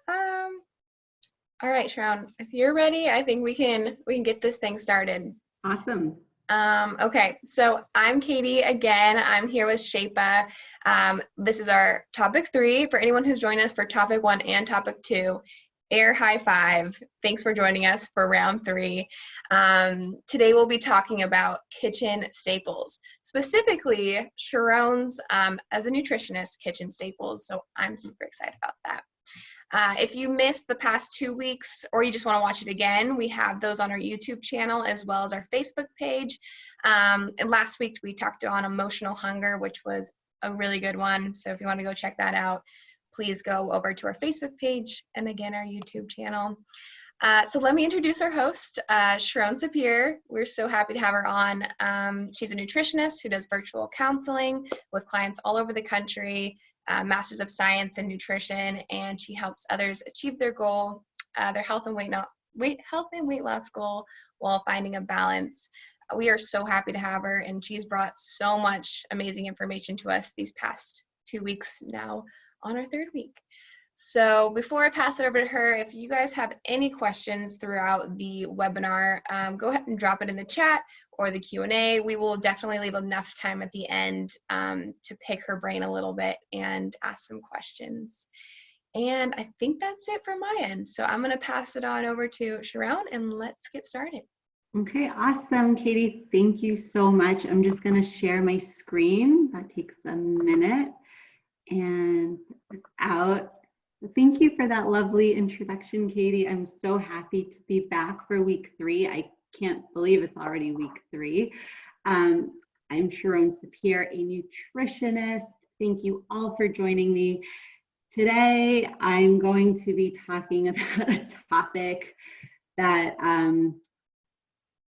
Um, all right, Sharon, if you're ready, I think we can get this thing started. Awesome. Okay, so I'm Katie again. I'm here with Shapa. This is our topic 3 for anyone who's joined us for topic 1 and topic 2. Air high five. Thanks for joining us for round 3. Today we'll be talking about kitchen staples, specifically Sharon's as a nutritionist kitchen staples. So I'm super excited about that. If you missed the past 2 weeks or you just want to watch it again, we have those on our YouTube channel as well as our Facebook page. And last week we talked on emotional hunger, which was a really good one. So if you want to go check that out, please go over to our Facebook page and again, our YouTube channel. So let me introduce our host, Sharon Sapir. We're so happy to have her on. She's a nutritionist who does virtual counseling with clients all over the country. Masters of Science in Nutrition, and she helps others achieve their goal, their health and weight loss goal, while finding a balance. We are so happy to have her, and she's brought so much amazing information to us these past 2 weeks now on our 3rd week. So before I pass it over to her, if you guys have any questions throughout the webinar, go ahead and drop it in the chat or the Q&A. We will definitely leave enough time at the end to pick her brain a little bit and ask some questions. And I think that's it from my end. So I'm going to pass it on over to Sharon and let's get started. Okay, awesome, Katie. Thank you so much. I'm just going to share my screen. That takes a minute and put this out. Thank you for that lovely introduction, Katie. I'm so happy to be back for week 3. I can't believe it's already week 3. I'm Sharon Sapir, a nutritionist. Thank you all for joining me. Today, I'm going to be talking about a topic that,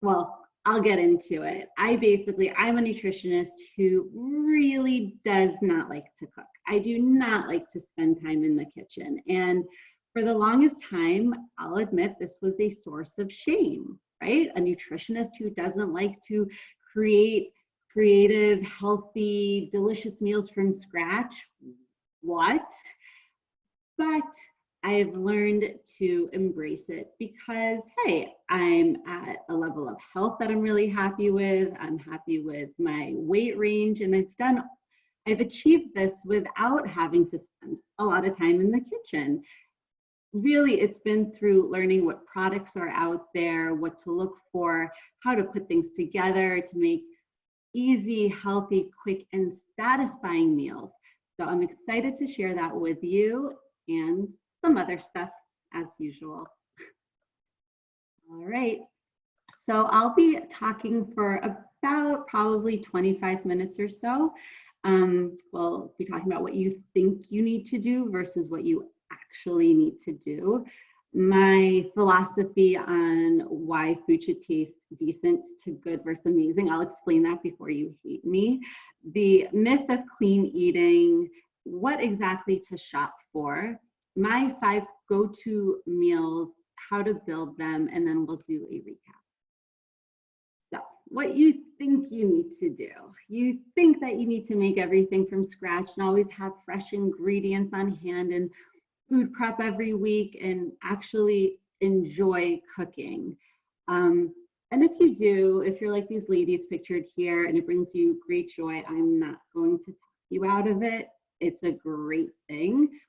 well, I'll get into it. I'm a nutritionist who really does not like to cook. I do not like to spend time in the kitchen. And for the longest time, I'll admit this was a source of shame, right? A nutritionist who doesn't like to create creative, healthy, delicious meals from scratch. What? But I've learned to embrace it because, hey, I'm at a level of health that I'm really happy with. I'm happy with my weight range, and I've achieved this without having to spend a lot of time in the kitchen. Really, it's been through learning what products are out there, what to look for, how to put things together to make easy, healthy, quick, and satisfying meals. So I'm excited to share that with you and some other stuff as usual. All right, so I'll be talking for about probably 25 minutes or so. We'll be talking about what you think you need to do versus what you actually need to do. My philosophy on why food should taste decent to good versus amazing, I'll explain that before you hate me. The myth of clean eating, what exactly to shop for, my 5 go-to meals, how to build them, and then we'll do a recap. So what you think you need to do. You think that you need to make everything from scratch and always have fresh ingredients on hand and food prep every week and actually enjoy cooking. And if you do, if you're like these ladies pictured here and it brings you great joy, I'm not going to talk you out of it. It's a great thing.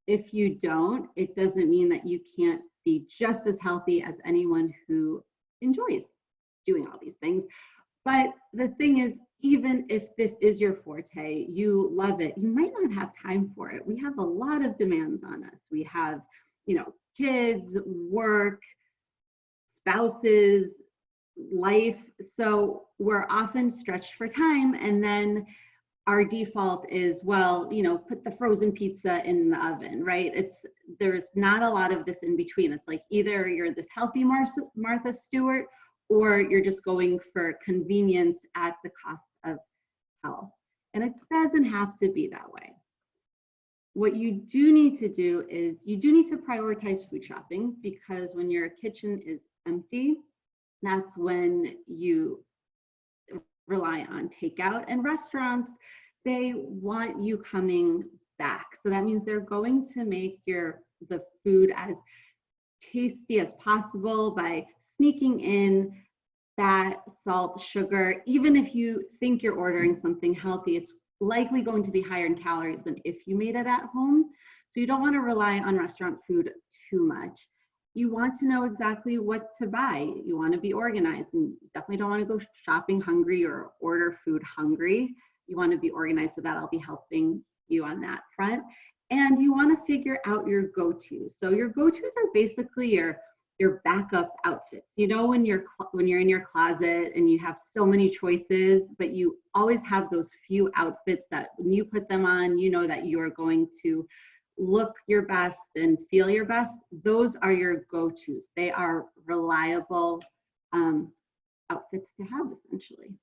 If you don't, it doesn't mean that you can't be just as healthy as anyone who enjoys doing all these things. But the thing is, even if this is your forte, you love it, you might not have time for it. We have a lot of demands on us. We have, kids, work, spouses, life. So we're often stretched for time, and then our default is, well, put the frozen pizza in the oven, right? There's not a lot of this in between. It's like either you're this healthy Martha Stewart, or you're just going for convenience at the cost of health. And it doesn't have to be that way. What you do need to do is you do need to prioritize food shopping, because when your kitchen is empty, that's when you rely on takeout, and restaurants, they want you coming back. So that means they're going to make your the food as tasty as possible by sneaking in fat, salt, sugar. Even if you think you're ordering something healthy, it's likely going to be higher in calories than if you made it at home. So you don't want to rely on restaurant food too much. You want to know exactly what to buy. You want to be organized, and definitely don't want to go shopping hungry or order food hungry. You want to be organized. With that, I'll be helping you on that front. And you want to figure out your go-tos. So your go-tos are basically your backup outfits. You know, when you're in your closet and you have so many choices, but you always have those few outfits that when you put them on, you know that you are going to look your best and feel your best. Those are your go-tos. They are reliable outfits to have, essentially.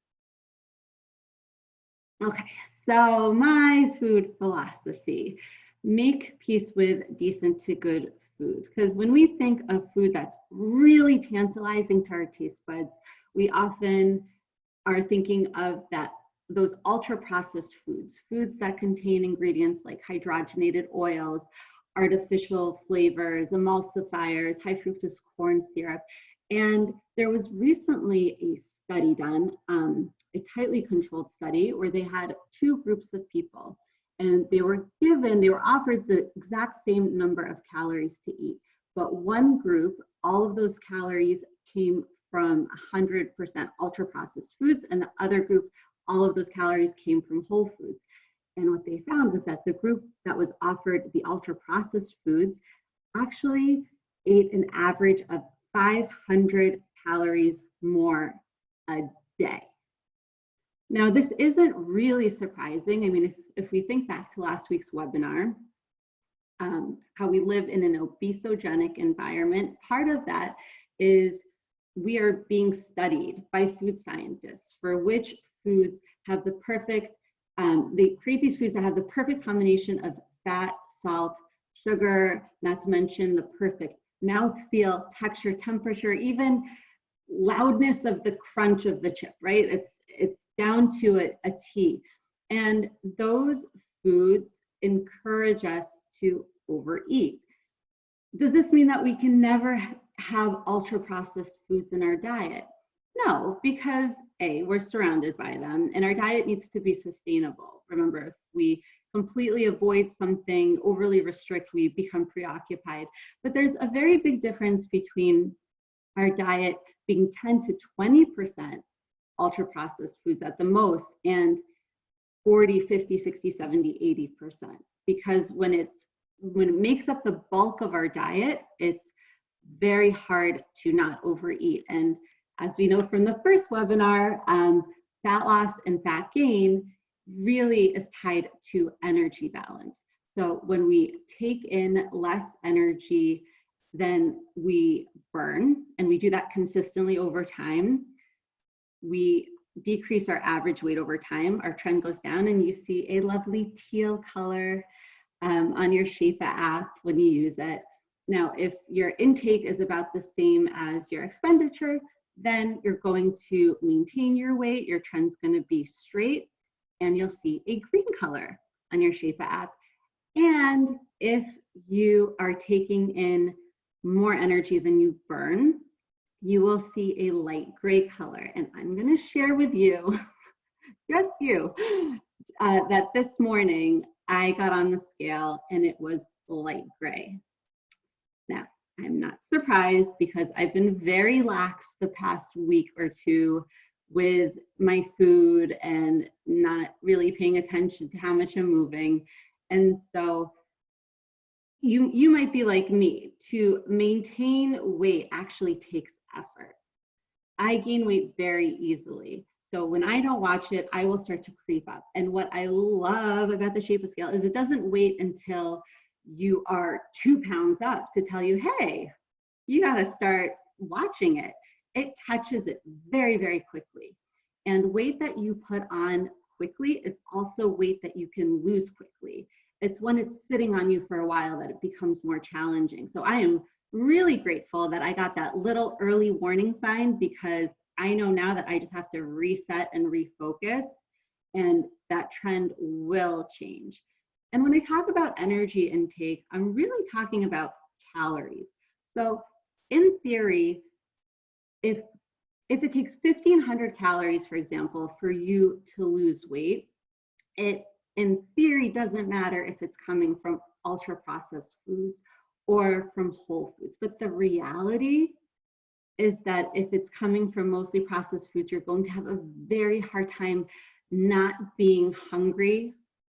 Okay, so my food philosophy: make peace with decent to good food. Because when we think of food that's really tantalizing to our taste buds, we often are thinking of those ultra processed foods that contain ingredients like hydrogenated oils, artificial flavors, emulsifiers, high fructose corn syrup. And there was recently a study done, a tightly controlled study, where they had two groups of people, and they were offered the exact same number of calories to eat. But one group, all of those calories came from 100% ultra processed foods, and the other group, all of those calories came from whole foods. And what they found was that the group that was offered the ultra processed foods actually ate an average of 500 calories more a day. Now, this isn't really surprising. I mean, if we think back to last week's webinar, how we live in an obesogenic environment, part of that is we are being studied by food scientists for which foods have the perfect, they create these foods that have the perfect combination of fat, salt, sugar, not to mention the perfect mouthfeel, texture, temperature, even loudness of the crunch of the chip, right? It's down to a T. And those foods encourage us to overeat. Does this mean that we can never have ultra processed foods in our diet? No, because A, we're surrounded by them, and our diet needs to be sustainable. Remember, if we completely avoid something, overly restrict, we become preoccupied. But there's a very big difference between our diet being 10 to 20% ultra processed foods at the most, and 40, 50, 60, 70, 80%. Because when it makes up the bulk of our diet, it's very hard to not overeat. And as we know from the first webinar, fat loss and fat gain really is tied to energy balance. So when we take in less energy than we burn, and we do that consistently over time, we decrease our average weight over time. Our trend goes down, and you see a lovely teal color on your Shape app when you use it. Now, if your intake is about the same as your expenditure, then you're going to maintain your weight. Your trend's going to be straight, and you'll see a green color on your Shape app. And if you are taking in more energy than you burn, you will see a light gray color. And I'm going to share with you, just you, that this morning I got on the scale and it was light gray. Now, I'm not surprised because I've been very lax the past week or two with my food and not really paying attention to how much I'm moving. And so you might be like me. To maintain weight actually takes effort. I gain weight very easily. So when I don't watch it, I will start to creep up. And what I love about the Shape scale is it doesn't wait until you are 2 pounds up to tell you, hey, you got to start watching it. It catches it very, very quickly. And weight that you put on quickly is also weight that you can lose quickly. It's when it's sitting on you for a while that it becomes more challenging. So I am really grateful that I got that little early warning sign, because I know now that I just have to reset and refocus, and that trend will change. And when I talk about energy intake, I'm really talking about calories. So in theory, if it takes 1,500 calories, for example, for you to lose weight, it in theory doesn't matter if it's coming from ultra processed foods or from whole foods. But the reality is that if it's coming from mostly processed foods, you're going to have a very hard time not being hungry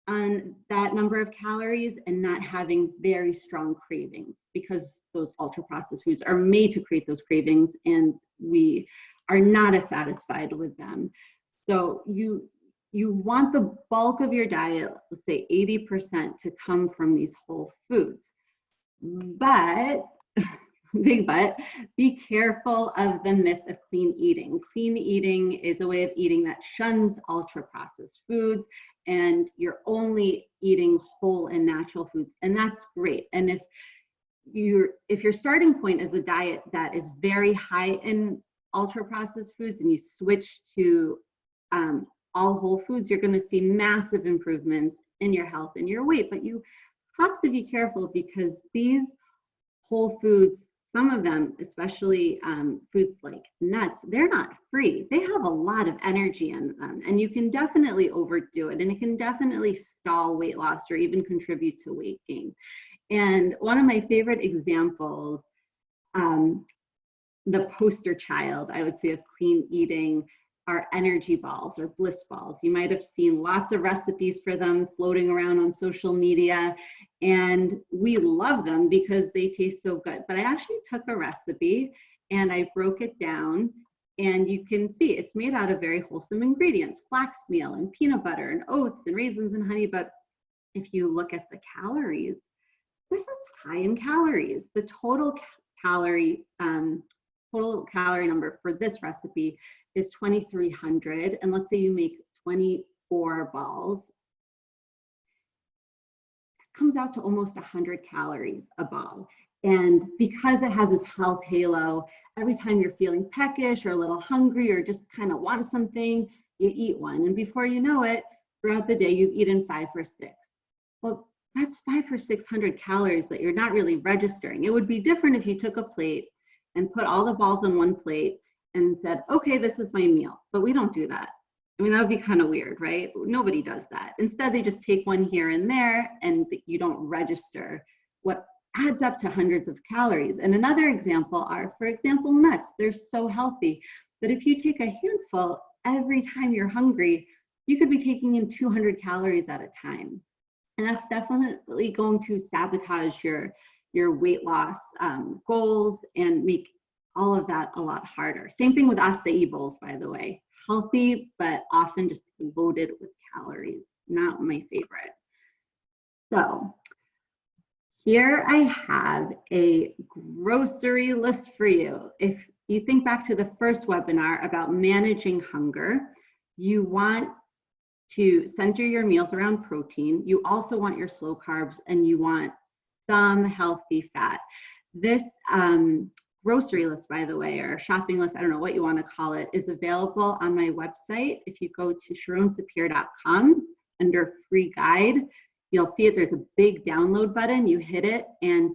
on that number of calories and not having very strong cravings, because those ultra processed foods are made to create those cravings and we are not as satisfied with them. So you want the bulk of your diet, let's say 80%, to come from these whole foods. But big but, be careful of the myth of clean eating. Clean eating is a way of eating that shuns ultra processed foods, and you're only eating whole and natural foods, and that's great. And if your starting point is a diet that is very high in ultra processed foods and you switch to all whole foods, you're going to see massive improvements in your health and your weight. But you have to be careful, because these whole foods, some of them, especially foods like nuts, they're not free. They have a lot of energy in them, and you can definitely overdo it, and it can definitely stall weight loss or even contribute to weight gain. And one of my favorite examples, the poster child, I would say, of clean eating are energy balls or bliss balls. You might have seen lots of recipes for them floating around on social media, and we love them because they taste so good. But I actually took a recipe and I broke it down, and you can see it's made out of very wholesome ingredients: flax meal and peanut butter and oats and raisins and honey. But if you look at the calories, this is high in calories. The total calorie number for this recipe is 2,300, and let's say you make 24 balls, it comes out to almost 100 calories a ball. And because it has this health halo, every time you're feeling peckish or a little hungry or just kind of want something, you eat one, and before you know it, throughout the day you've eaten 5 or 6. Well, that's 500 or 600 calories that you're not really registering. It would be different if you took a plate and put all the balls on one plate and said, okay, this is my meal. But we don't do that. I mean, that would be kind of weird, right? Nobody does that. Instead, they just take one here and there, and you don't register what adds up to hundreds of calories. And another example are, for example, nuts. They're so healthy that if you take a handful every time you're hungry, you could be taking in 200 calories at a time. And that's definitely going to sabotage your weight loss goals and make all of that a lot harder. Same thing with acai bowls, by the way. Healthy, but often just loaded with calories. Not my favorite. So here I have a grocery list for you. If you think back to the first webinar about managing hunger, you want to center your meals around protein. You also want your slow carbs, and you want some healthy fat. This grocery list, by the way, or shopping list, I don't know what you want to call it, is available on my website. If you go to SharonSapir.com under free guide, you'll see it. There's a big download button. You hit it, and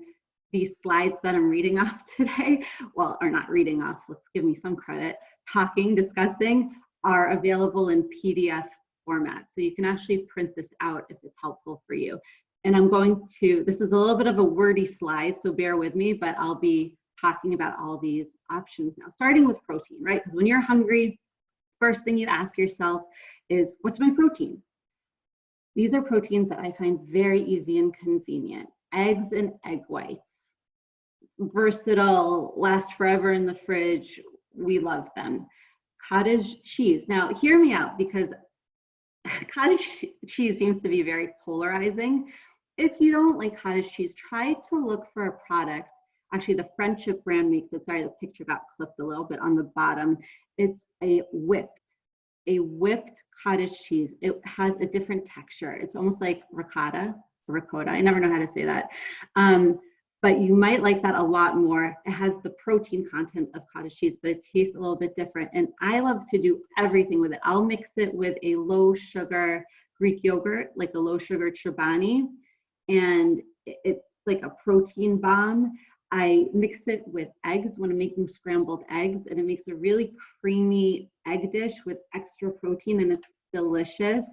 these slides that I'm reading off today, well, or not reading off, let's give me some credit, discussing, are available in PDF format. So you can actually print this out if it's helpful for you. And I'm going to, this is a little bit of a wordy slide, so bear with me, but I'll be talking about all these options now, starting with protein, right? Because when you're hungry, first thing you ask yourself is, what's my protein? These are proteins that I find very easy and convenient. Eggs and egg whites. Versatile, last forever in the fridge. We love them. Cottage cheese. Now, hear me out, because cottage cheese seems to be very polarizing. If you don't like cottage cheese, try to look for a product. Actually, the Friendship brand makes it. Sorry, the picture got clipped a little bit on the bottom. It's a whipped cottage cheese. It has a different texture. It's almost like ricotta. I never know how to say that. But you might like that a lot more. It has the protein content of cottage cheese, but it tastes a little bit different. And I love to do everything with it. I'll mix it with a low sugar Greek yogurt, like a low sugar Chobani, and it's like a protein bomb. I mix it with eggs when I'm making scrambled eggs, and it makes a really creamy egg dish with extra protein, and it's delicious.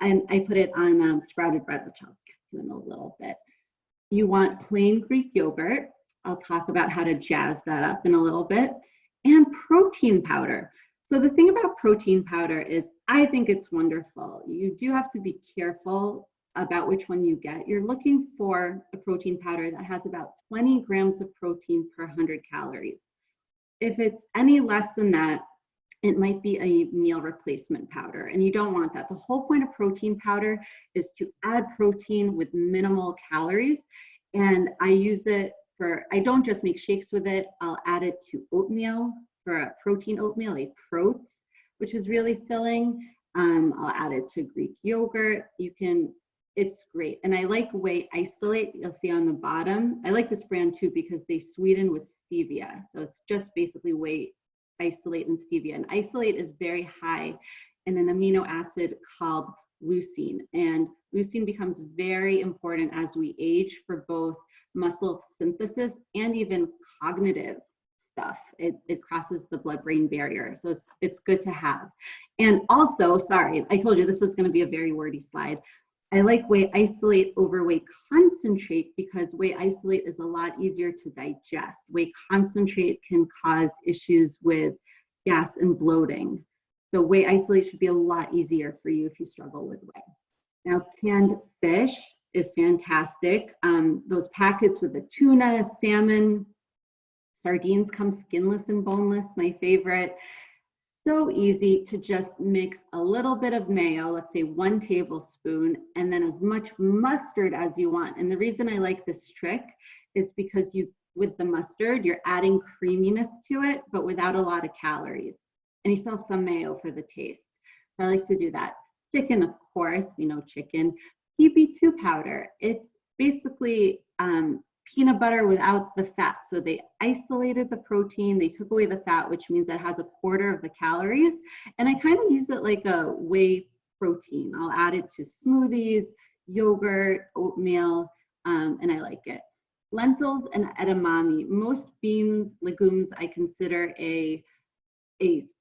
And I put it on sprouted bread, which I'll get to in a little bit. You want plain Greek yogurt. I'll talk about how to jazz that up in a little bit. And protein powder. So the thing about protein powder is I think it's wonderful. You do have to be careful about which one you get. You're looking for a protein powder that has about 20 grams of protein per 100 calories. If it's any less than that, it might be a meal replacement powder, and you don't want that. The whole point of protein powder is to add protein with minimal calories, and I use it for, I don't just make shakes with it, I'll add it to oatmeal for a protein oatmeal, a Proats, which is really filling. I'll add it to Greek yogurt. You can, it's great. And I like Whey Isolate, you'll see on the bottom. I like this brand too because they sweeten with stevia. So it's just basically Whey Isolate and stevia. And isolate is very high in an amino acid called leucine. And leucine becomes very important as we age for both muscle synthesis and even cognitive stuff. It crosses the blood-brain barrier. So it's good to have. And also, sorry, I told you this was going to be a very wordy slide. I like Whey Isolate over Whey Concentrate because Whey Isolate is a lot easier to digest. Whey Concentrate can cause issues with gas and bloating. So Whey Isolate should be a lot easier for you if you struggle with whey. Now, canned fish is fantastic. Those packets with the tuna, salmon, sardines come skinless and boneless, my favorite. So easy to just mix a little bit of mayo, let's say 1 tablespoon, and then as much mustard as you want. And the reason I like this trick is because with the mustard, you're adding creaminess to it, but without a lot of calories. And you still have some mayo for the taste. So I like to do that. Chicken, of course, we know chicken. PB2 powder, it's basically peanut butter without the fat. So they isolated the protein, they took away the fat, which means it has 1/4 of the calories. And I kind of use it like a whey protein. I'll add it to smoothies, yogurt, oatmeal, and I like it. Lentils and edamame. Most beans, legumes, I consider a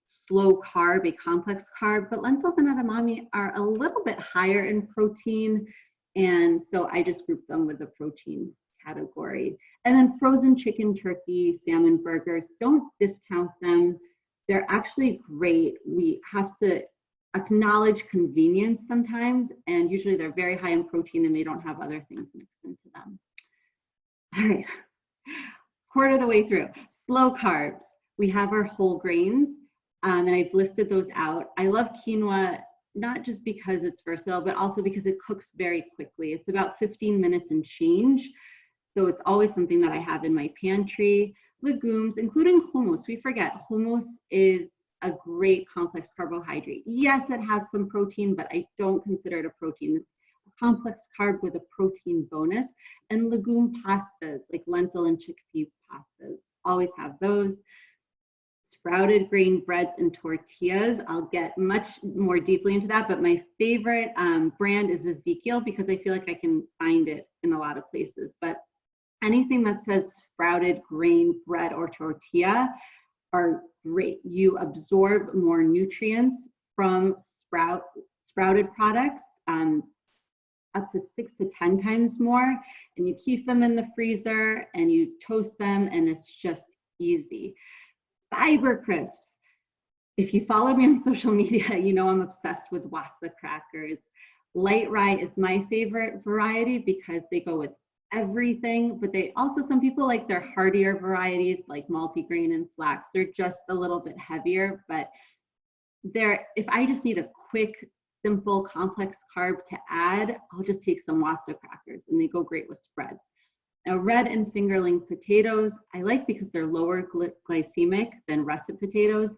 slow carb, a complex carb, but lentils and edamame are a little bit higher in protein. And so I just group them with the protein category. And then frozen chicken, turkey, salmon burgers, don't discount them. They're actually great. We have to acknowledge convenience sometimes, and usually they're very high in protein and they don't have other things mixed into them. All right, 1/4 of the way through. Slow carbs. We have our whole grains, and I've listed those out. I love quinoa, not just because it's versatile, but also because it cooks very quickly. It's about 15 minutes and change. So it's always something that I have in my pantry. Legumes, including hummus. We forget hummus is a great complex carbohydrate. Yes, it has some protein, but I don't consider it a protein. It's a complex carb with a protein bonus. And legume pastas, like lentil and chickpea pastas, always have those. Sprouted grain breads and tortillas. I'll get much more deeply into that, but my favorite brand is Ezekiel because I feel like I can find it in a lot of places. But anything that says sprouted grain bread or tortilla are great. You absorb more nutrients from sprouted products, up to 6 to 10 times more, and you keep them in the freezer and you toast them, and it's just easy. Fiber crisps. If you follow me on social media, you know I'm obsessed with Wassa crackers. Light rye is my favorite variety because they go with everything, but they also, some people like their heartier varieties like multigrain and flax. They're just a little bit heavier, but if I just need a quick, simple, complex carb to add, I'll just take some Wassa crackers and they go great with spreads. Now, red and fingerling potatoes, I like because they're lower glycemic than russet potatoes.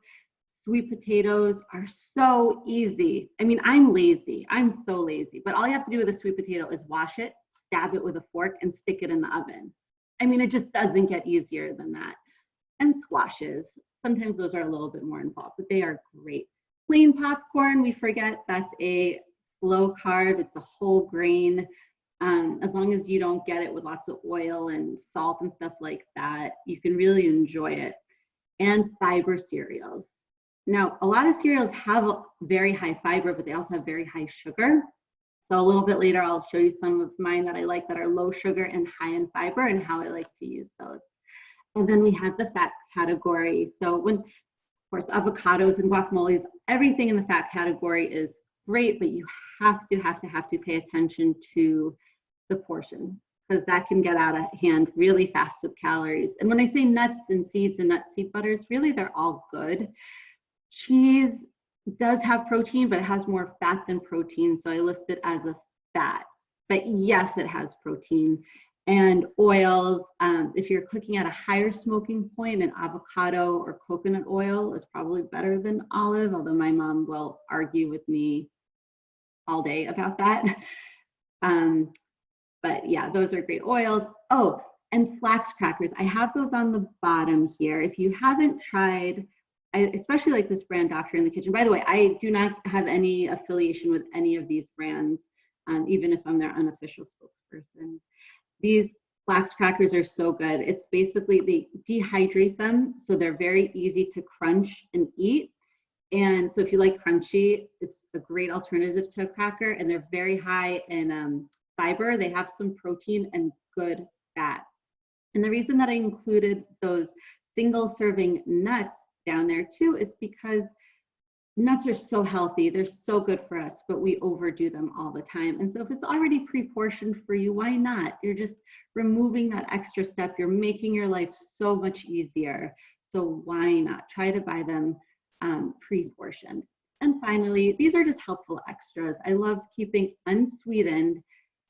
Sweet potatoes are so easy. I mean, I'm lazy. I'm so lazy, but all you have to do with a sweet potato is wash it, stab it with a fork, and stick it in the oven. I mean, it just doesn't get easier than that. And squashes, sometimes those are a little bit more involved, but they are great. Plain popcorn, we forget that's a low carb, it's a whole grain. As long as you don't get it with lots of oil and salt and stuff like that, you can really enjoy it. And fiber cereals. Now, a lot of cereals have very high fiber, but they also have very high sugar. So a little bit later, I'll show you some of mine that I like that are low sugar and high in fiber and how I like to use those. And then we have the fat category. So when, of course, avocados and guacamoles, everything in the fat category is great, but you have to pay attention to the portion, because that can get out of hand really fast with calories. And when I say nuts and seeds and nut seed butters, really they're all good. Cheese does have protein, but it has more fat than protein, so I list it as a fat. But yes, it has protein. And oils, if you're cooking at a higher smoking point, an avocado or coconut oil is probably better than olive, although my mom will argue with me all day about that. But yeah, those are great oils. Oh, and flax crackers. I have those on the bottom here. If you haven't tried, I especially like this brand, Doctor in the Kitchen. By the way, I do not have any affiliation with any of these brands, even if I'm their unofficial spokesperson. These flax crackers are so good. It's basically, they dehydrate them, so they're very easy to crunch and eat. And so if you like crunchy, it's a great alternative to a cracker, and they're very high in fiber. They have some protein and good fat. And the reason that I included those single serving nuts down there too is because nuts are so healthy. They're so good for us, but we overdo them all the time. And so if it's already pre-portioned for you, why not? You're just removing that extra step. You're making your life so much easier. So why not try to buy them pre-portioned? And finally, these are just helpful extras. I love keeping unsweetened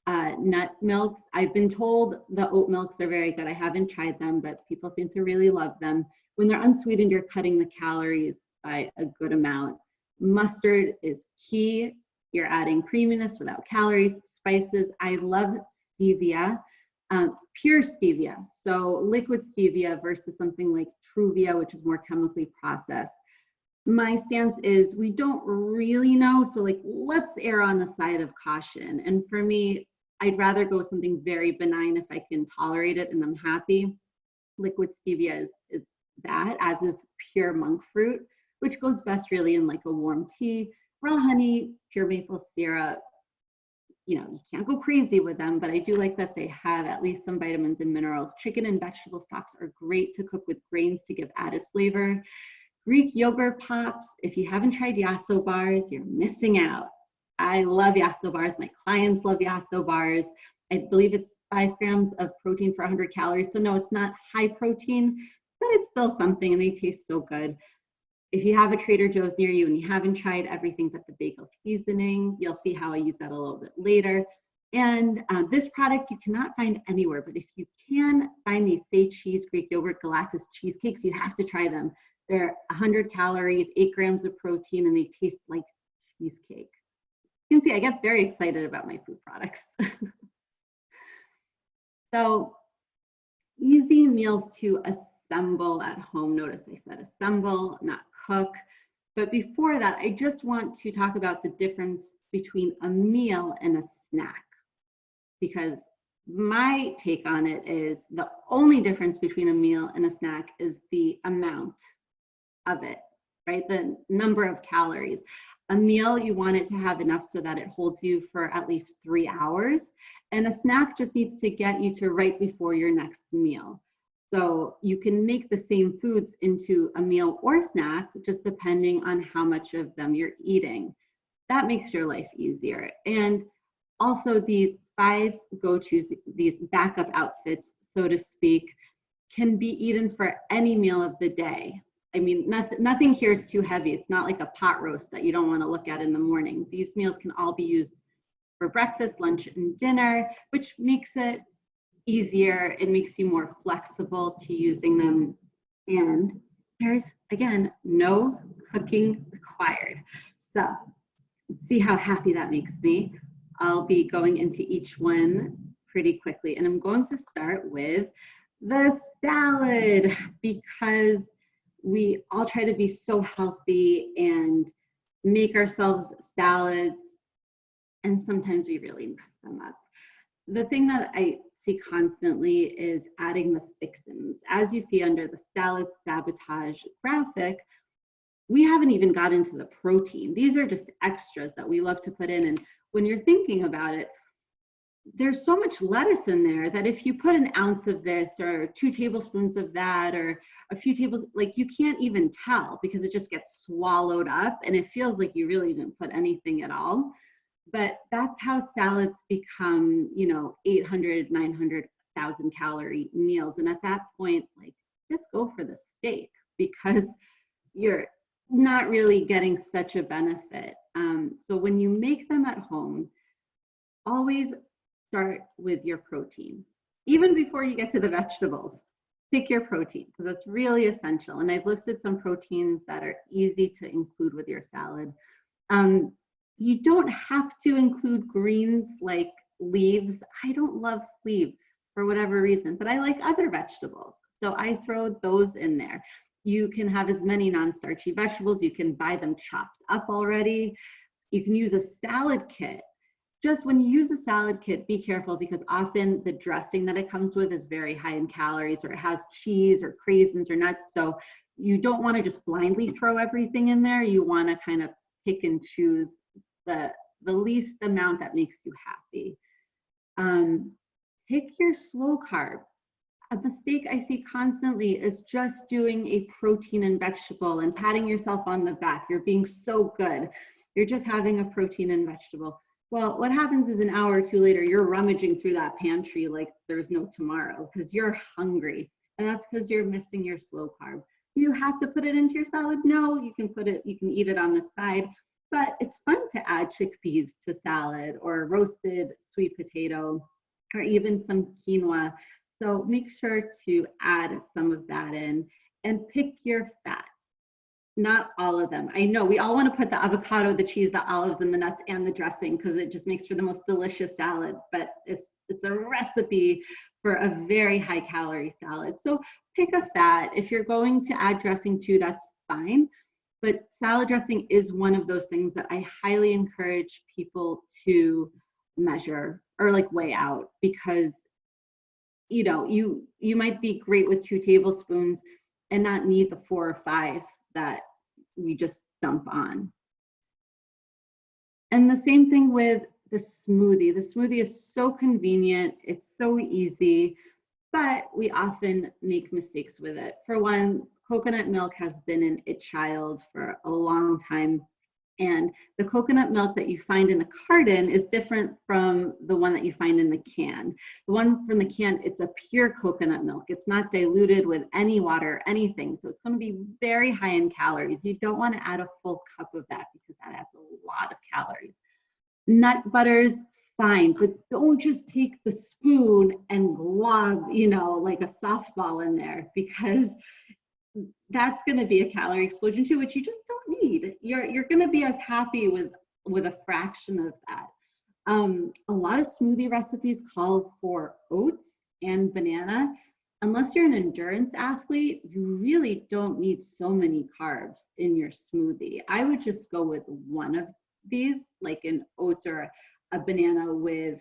nut milks. I've been told the oat milks are very good. I haven't tried them, but people seem to really love them. When they're unsweetened, you're cutting the calories by a good amount. Mustard is key. You're adding creaminess without calories. Spices. I love stevia, pure stevia. So liquid stevia versus something like Truvia, which is more chemically processed. My stance is we don't really know. So like, let's err on the side of caution. And for me, I'd rather go with something very benign if I can tolerate it and I'm happy. Liquid stevia is that, as is pure monk fruit, which goes best really in like a warm tea. Raw honey, pure maple syrup, you know, you can't go crazy with them, but I do like that they have at least some vitamins and minerals. Chicken and vegetable stocks are great to cook with grains to give added flavor. Greek yogurt pops, if you haven't tried Yasso bars, you're missing out. I love Yasso bars. My clients love Yasso bars. I believe it's 5 grams of protein for 100 calories. So no, it's not high protein, but it's still something, and they taste so good. If you have a Trader Joe's near you and you haven't tried everything but the bagel seasoning, you'll see how I use that a little bit later. And this product you cannot find anywhere, but if you can find these Say Cheese Greek yogurt gelatis cheesecakes, you have to try them. They're 100 calories, 8 grams of protein, and they taste like cheesecake. You can see I get very excited about my food products. So easy meals to assemble at home. Notice I said assemble, not cook. But before that, I just want to talk about the difference between a meal and a snack, because my take on it is the only difference between a meal and a snack is the amount of it, right? The number of calories. A meal, you want it to have enough so that it holds you for at least 3 hours. And a snack just needs to get you to right before your next meal. So you can make the same foods into a meal or snack, just depending on how much of them you're eating. That makes your life easier. And also these 5 go-tos, these backup outfits, so to speak, can be eaten for any meal of the day. I mean, nothing here is too heavy. It's not like a pot roast that you don't want to look at in the morning. These meals can all be used for breakfast, lunch, and dinner, which makes it easier. It makes you more flexible to using them. And there's, again, no cooking required. So see how happy that makes me. I'll be going into each one pretty quickly. And I'm going to start with the salad, because we all try to be so healthy and make ourselves salads and sometimes we really mess them up. The thing that I see constantly is adding the fixins. As you see under the salad sabotage graphic, we haven't even got into the protein. These are just extras that we love to put in. And when you're thinking about it, there's so much lettuce in there that if you put an ounce of this or 2 tablespoons of that or a few tables, like you can't even tell because it just gets swallowed up and it feels like you really didn't put anything at all. But that's how salads become, 800, 900,000 calorie meals. And at that point, like, just go for the steak because you're not really getting such a benefit. So when you make them at home, always start with your protein. Even before you get to the vegetables, pick your protein because that's really essential. And I've listed some proteins that are easy to include with your salad. You don't have to include greens like leaves. I don't love leaves for whatever reason, but I like other vegetables. So I throw those in there. You can have as many non-starchy vegetables. You can buy them chopped up already. You can use a salad kit. Just when you use a salad kit, be careful because often the dressing that it comes with is very high in calories or it has cheese or craisins or nuts. So you don't want to just blindly throw everything in there. You want to kind of pick and choose the least amount that makes you happy. Pick your slow carb. A mistake I see constantly is just doing a protein and vegetable and patting yourself on the back. You're being so good. You're just having a protein and vegetable. Well, what happens is an hour or two later, you're rummaging through that pantry like there's no tomorrow because you're hungry. And that's because you're missing your slow carb. Do you have to put it into your salad? No, you can eat it on the side. But it's fun to add chickpeas to salad or roasted sweet potato or even some quinoa. So make sure to add some of that in and pick your fat. Not all of them. I know we all want to put the avocado, the cheese, the olives, and the nuts and the dressing because it just makes for the most delicious salad, but it's a recipe for a very high calorie salad. So pick a fat. If you're going to add dressing too, that's fine. But salad dressing is one of those things that I highly encourage people to measure or like weigh out because you might be great with 2 tablespoons and not need the 4 or 5 that we just dump on. And the same thing with the smoothie. The smoothie is so convenient, it's so easy, but we often make mistakes with it. For one, coconut milk has been an it child for a long time. And the coconut milk that you find in the carton is different from the one that you find in the can. The one from the can, it's a pure coconut milk. It's not diluted with any water or anything. So it's going to be very high in calories. You don't want to add a full cup of that because that adds a lot of calories. Nut butters, fine, but don't just take the spoon and glob, like a softball in there because that's going to be a calorie explosion too, which you just don't need. You're going to be as happy with a fraction of that. A lot of smoothie recipes call for oats and banana. Unless you're an endurance athlete, you really don't need so many carbs in your smoothie. I would just go with one of these, like an oats or a banana with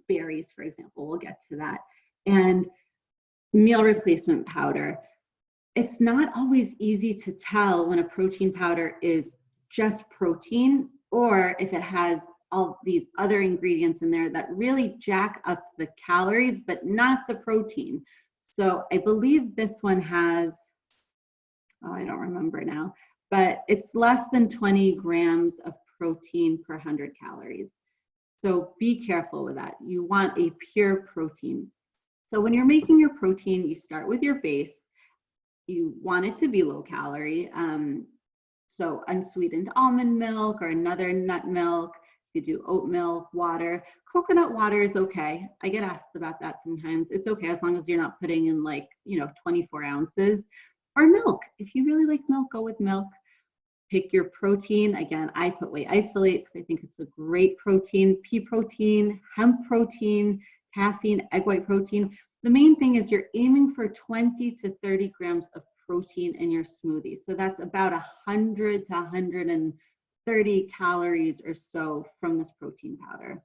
berries, for example. We'll get to that. And meal replacement powder. It's not always easy to tell when a protein powder is just protein or if it has all these other ingredients in there that really jack up the calories, but not the protein. So I believe this one has, I don't remember now, but it's less than 20 grams of protein per 100 calories. So be careful with that. You want a pure protein. So when you're making your protein, you start with your base. You want it to be low calorie. So unsweetened almond milk or another nut milk. You could do oat milk, water. Coconut water is okay. I get asked about that sometimes. It's okay as long as you're not putting in 24 ounces. Or milk. If you really like milk, go with milk. Pick your protein. Again, I put whey isolate because I think it's a great protein. Pea protein, hemp protein, casein, egg white protein. The main thing is you're aiming for 20 to 30 grams of protein in your smoothie. So that's about 100 to 30 calories or so from this protein powder.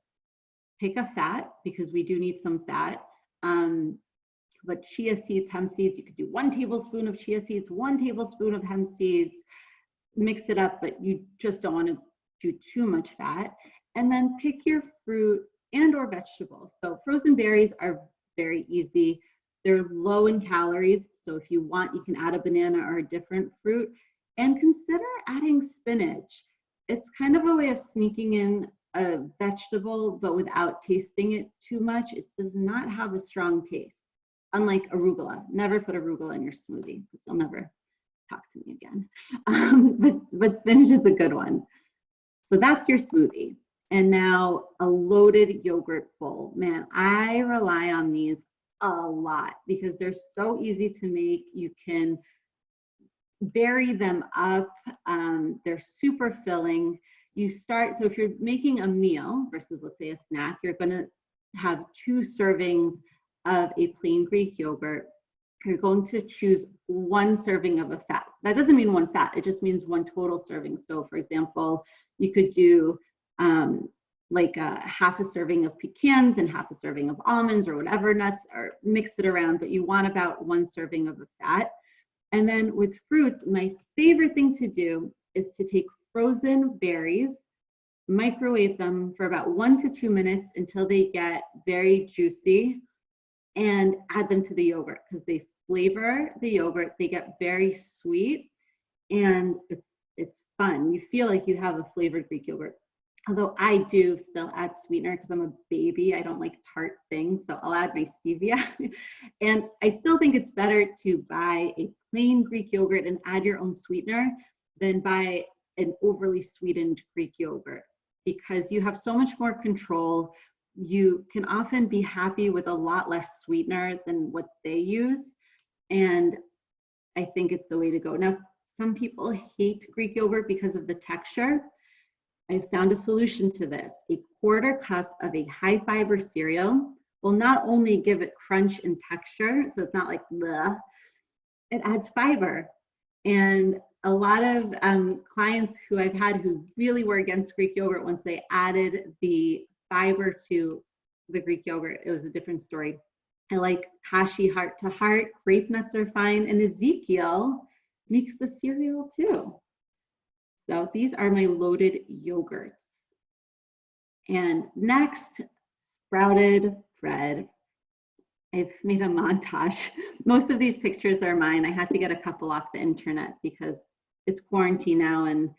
Pick a fat, because we do need some fat. But chia seeds, hemp seeds, you could do 1 tablespoon of chia seeds, 1 tablespoon of hemp seeds, mix it up, but you just don't want to do too much fat. And then pick your fruit and or vegetables. So frozen berries are very easy. They're low in calories. So if you want, you can add a banana or a different fruit, and consider adding spinach. It's kind of a way of sneaking in a vegetable, but without tasting it too much. It does not have a strong taste, unlike arugula. Never put arugula in your smoothie, because you'll never talk to me again. But spinach is a good one. So that's your smoothie. And now a loaded yogurt bowl. Man, I rely on these a lot because they're so easy to make. You can vary them up. They're super filling. You start, so if you're making a meal versus, let's say, a snack, you're going to have 2 servings of a plain Greek yogurt. You're going to choose 1 serving of a fat. That doesn't mean 1 fat, it just means 1 total serving. So for example, you could do like a half a serving of pecans and half a serving of almonds or whatever nuts, or mix it around, but you want about 1 serving of a fat. And then with fruits, my favorite thing to do is to take frozen berries, microwave them for about 1 to 2 minutes until they get very juicy, and add them to the yogurt, because they flavor the yogurt. They get very sweet, and it's fun. You feel like you have a flavored Greek yogurt. Although I do still add sweetener because I'm a baby. I don't like tart things, so I'll add my stevia. And I still think it's better to buy a plain Greek yogurt and add your own sweetener than buy an overly sweetened Greek yogurt, because you have so much more control. You can often be happy with a lot less sweetener than what they use. And I think it's the way to go. Now, some people hate Greek yogurt because of the texture. I found a solution to this. A 1/4 cup of a high fiber cereal will not only give it crunch and texture, so it's not like bleh, it adds fiber. And a lot of clients who I've had who really were against Greek yogurt, once they added the fiber to the Greek yogurt, it was a different story. I like Kashi Heart to Heart. Grape nuts are fine. And Ezekiel makes the cereal too. So these are my loaded yogurts. And next, sprouted bread. I've made a montage. Most of these pictures are mine. I had to get a couple off the internet because it's quarantine now, and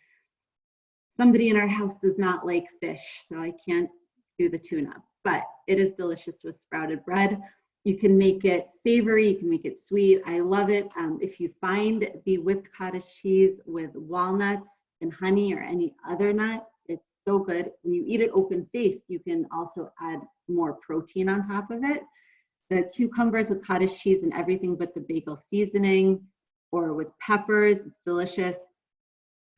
somebody in our house does not like fish, so I can't do the tuna, but it is delicious with sprouted bread. You can make it savory, you can make it sweet. I love it. If you find the whipped cottage cheese with walnuts and honey or any other nut, it's so good. When you eat it open-faced, you can also add more protein on top of it. The cucumbers with cottage cheese and everything but the bagel seasoning, or with peppers, it's delicious.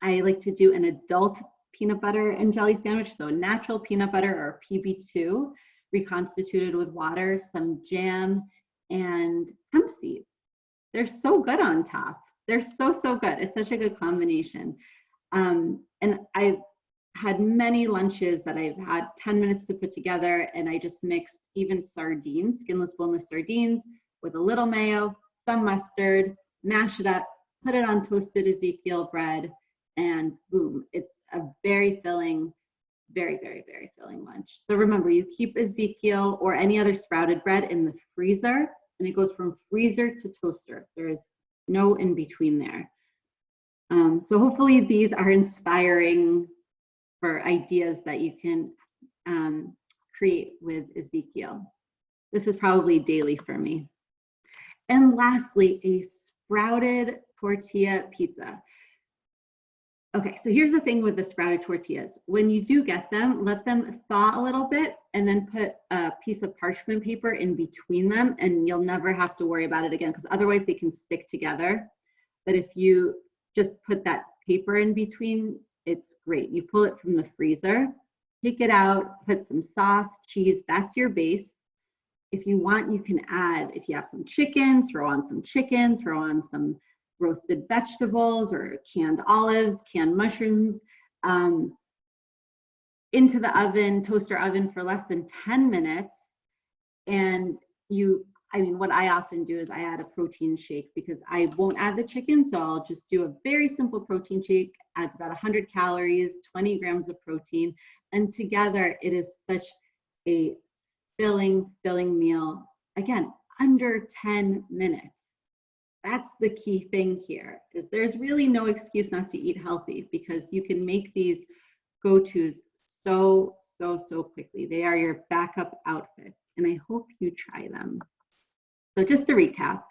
I like to do an adult peanut butter and jelly sandwich, so natural peanut butter or PB2 reconstituted with water, some jam, and hemp seeds. They're so good on top. They're so good. It's such a good combination. And I've had many lunches that I've had 10 minutes to put together, and I just mixed even sardines, skinless, boneless sardines, with a little mayo, some mustard, mash it up, put it on toasted Ezekiel bread, and boom, it's a very filling, very filling lunch. So remember, you keep Ezekiel or any other sprouted bread in the freezer, and it goes from freezer to toaster. There's no in between there. So hopefully these are inspiring for ideas that you can create with Ezekiel. This is probably daily for me. And lastly, a sprouted tortilla pizza. Okay, so here's the thing with the sprouted tortillas. When you do get them, let them thaw a little bit and then put a piece of parchment paper in between them, and you'll never have to worry about it again, because otherwise they can stick together. But if you just put that paper in between, it's great. You pull it from the freezer, take it out, put some sauce, cheese, that's your base. If you want, you can add, if you have some chicken, throw on some chicken, throw on some roasted vegetables or canned olives, canned mushrooms. into the oven, toaster oven for less than 10 minutes. And what I often do is I add a protein shake because I won't add the chicken. So I'll just do a very simple protein shake, adds about 100 calories, 20 grams of protein. And together it is such a filling meal. Again, under 10 minutes. That's the key thing here, is there's really no excuse not to eat healthy because you can make these go-tos so quickly. They are your backup outfits, and I hope you try them. So just to recap,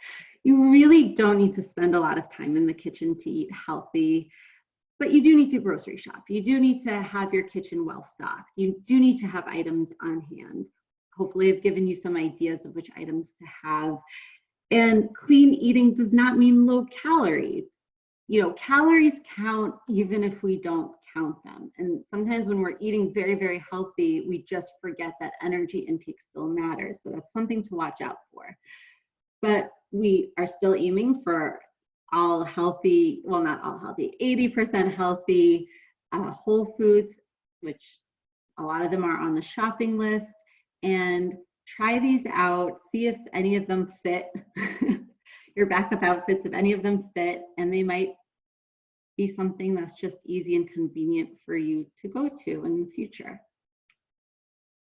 you really don't need to spend a lot of time in the kitchen to eat healthy, but you do need to grocery shop. You do need to have your kitchen well stocked. You do need to have items on hand. Hopefully I've given you some ideas of which items to have. And clean eating does not mean low calories. Calories count even if we don't count them. And sometimes when we're eating very healthy, we just forget that energy intake still matters. So that's something to watch out for. But we are still aiming for all healthy, well, not all healthy, 80% healthy whole foods, which a lot of them are on the shopping list. And try these out, see if any of them fit, your backup outfits, if any of them fit, and they might be something that's just easy and convenient for you to go to in the future,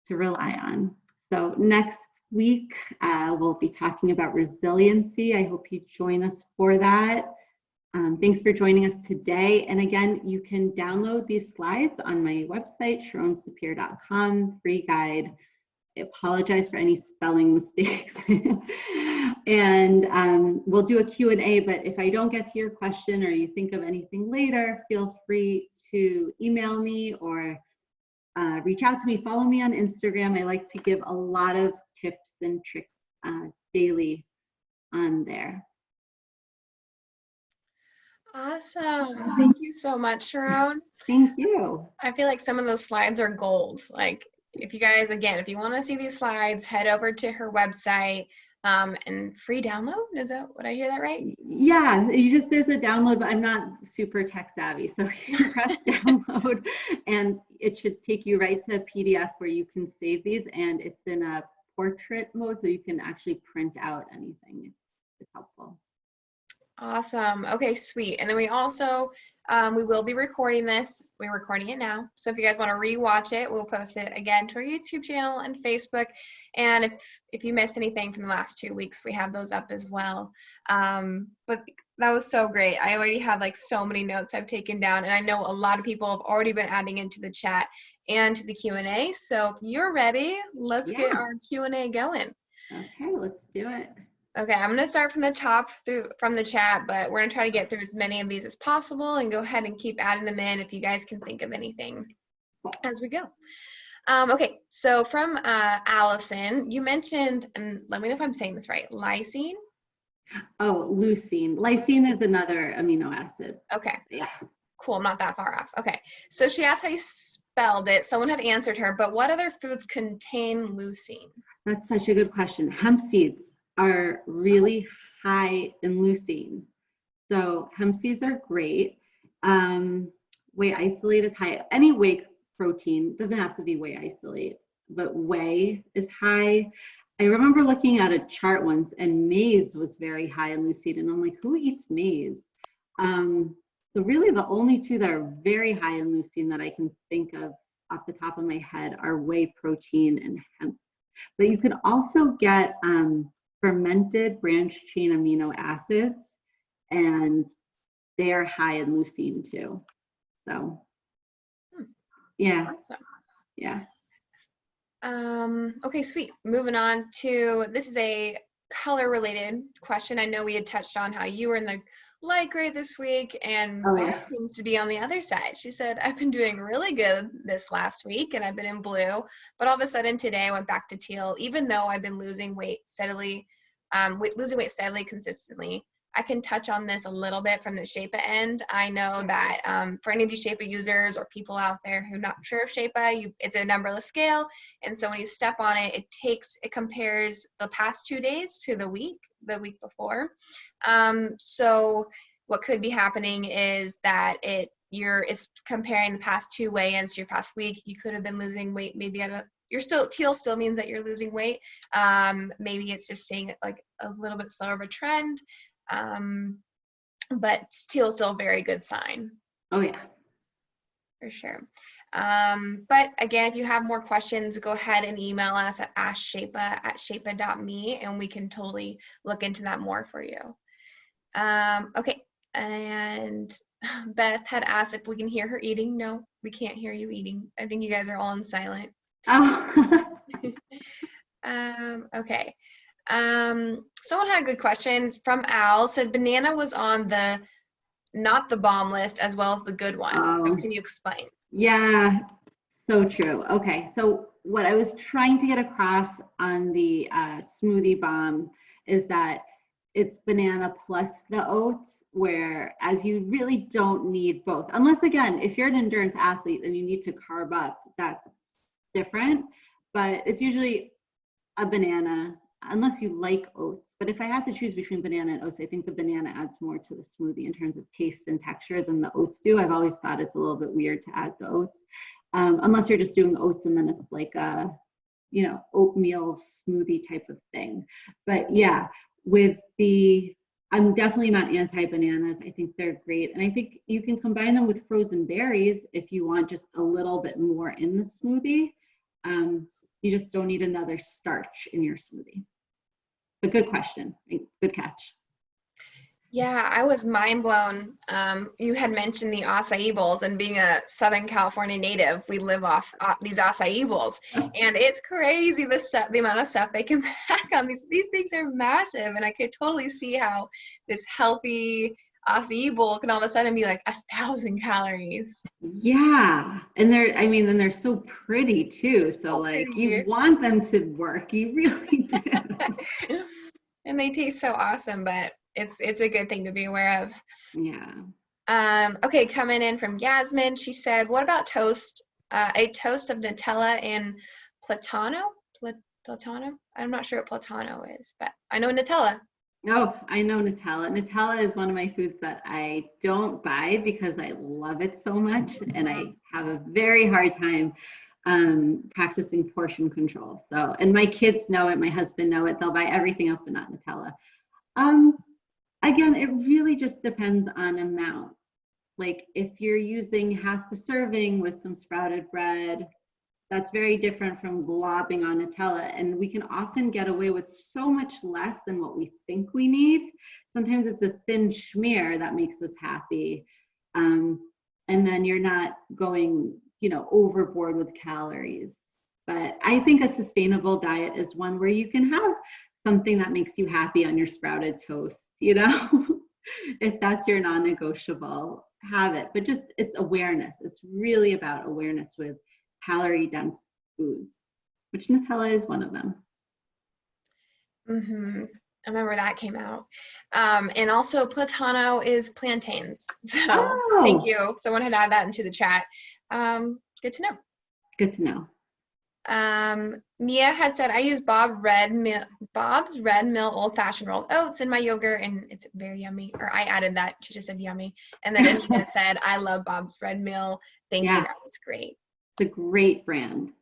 to rely on. So next week, we'll be talking about resiliency. I hope you join us for that. Thanks for joining us today. And again, you can download these slides on my website, SharonSapir.com, free guide. I apologize for any spelling mistakes. And we'll do a Q&A, but if I don't get to your question or you think of anything later, feel free to email me or reach out to me. Follow me on Instagram. I like to give a lot of tips and tricks daily on there. Awesome. Thank you so much, Sharon. Thank you. I feel like some of those slides are gold. Like, if you guys, again, if you want to see these slides, head over to her website and free download. Is that, would I hear that right? Yeah, there's a download, but I'm not super tech savvy. So you press download and it should take you right to a PDF where you can save these, and it's in a portrait mode, so you can actually print out anything. It's helpful. Awesome. Okay, sweet. And then we also, we will be recording this. We're recording it now. So if you guys want to rewatch it, we'll post it again to our YouTube channel and Facebook. And if you missed anything from the last 2 weeks, we have those up as well. But that was so great. I already have like so many notes I've taken down, and I know a lot of people have already been adding into the chat and to the Q&A. So if you're ready, let's get our Q&A going. Okay, let's do it. Okay, I'm going to start from the top from the chat, but we're going to try to get through as many of these as possible and go ahead and keep adding them in if you guys can think of anything as we go. Okay, so from Allison, you mentioned, and let me know if I'm saying this right, lysine? Oh, leucine. Lysine is another amino acid. Okay. Yeah. Cool, I'm not that far off. Okay, so she asked how you spelled it. Someone had answered her, but what other foods contain leucine? That's such a good question. Hemp seeds are really high in leucine. So hemp seeds are great. Whey isolate is high. Any whey protein, doesn't have to be whey isolate, but whey is high. I remember looking at a chart once and maize was very high in leucine, and I'm like, who eats maize? So really the only two that are very high in leucine that I can think of off the top of my head are whey protein and hemp. But you can also get fermented branched chain amino acids, and they are high in leucine too. So yeah. Awesome. Yeah. Okay, sweet. Moving on to, this is a color related question. I know we had touched on how you were in the light gray this week, and Barb seems to be on the other side. She said, I've been doing really good this last week and I've been in blue, but all of a sudden today I went back to teal, even though I've been losing weight steadily, consistently. I can touch on this a little bit from the Shapa end. I know that for any of you Shapa users or people out there who are not sure of Shapa, it's a numberless scale. And so when you step on it, it compares the past 2 days to the week before. So what could be happening is that it's comparing the past 2 weigh-ins to your past week. You could have been losing weight maybe teal still means that you're losing weight. Maybe it's just seeing it like a little bit slower of a trend. But teal is still a very good sign. Oh yeah. For sure. But again, if you have more questions, go ahead and email us at askshapa@shapa.me, and we can totally look into that more for you. Okay, and Beth had asked if we can hear her eating. No, we can't hear you eating. I think you guys are all on silent. Oh. Okay. Someone had a good question from Al, said banana was on the not the bomb list as well as the good one. So can you explain? Yeah, so true. Okay, so what I was trying to get across on the smoothie bomb is that it's banana plus the oats, whereas you really don't need both. Unless, again, if you're an endurance athlete and you need to carb up, that's different. But it's usually a banana, unless you like oats. But if I had to choose between banana and oats, I think the banana adds more to the smoothie in terms of taste and texture than the oats do. I've always thought it's a little bit weird to add the oats, unless you're just doing oats and then it's like a, oatmeal smoothie type of thing. But yeah, I'm definitely not anti-bananas. I think they're great. And I think you can combine them with frozen berries if you want just a little bit more in the smoothie. You just don't need another starch in your smoothie. But good question. Good catch. Yeah, I was mind blown. You had mentioned the acai bowls, and being a Southern California native, we live off these acai bowls, and it's crazy the amount of stuff they can pack on these. These things are massive, and I could totally see how this healthy acai bowl can all of a sudden be like 1,000 calories. Yeah, and they're so pretty too. So like pretty. You want them to work, you really do. And they taste so awesome, but it's a good thing to be aware of. Yeah. Okay, coming in from Yasmin, she said, what about toast? A toast of Nutella and Platano? Platano? I'm not sure what Platano is, but I know Nutella. Oh, I know Nutella. Nutella is one of my foods that I don't buy because I love it so much, and I have a very hard time practicing portion control. So, and my kids know it, my husband know it. They'll buy everything else but not Nutella. Again, it really just depends on amount. Like if you're using half the serving with some sprouted bread, that's very different from globbing on Nutella. And we can often get away with so much less than what we think we need. Sometimes it's a thin schmear that makes us happy. And then you're not going, overboard with calories. But I think a sustainable diet is one where you can have something that makes you happy on your sprouted toast, if that's your non-negotiable, have it. But just, it's awareness. It's really about awareness with calorie dense foods, which Nutella is one of them. Mm-hmm. I remember that came out. And also Platano is plantains. So Thank you. Someone had added that into the chat. Good to know. Good to know. Mia had said, I use Bob's Red Mill old-fashioned rolled oats in my yogurt, and it's very yummy. Or I added that. She just said yummy. And then Anita said, I love Bob's Red Mill. Thank you. That was great. It's a great brand.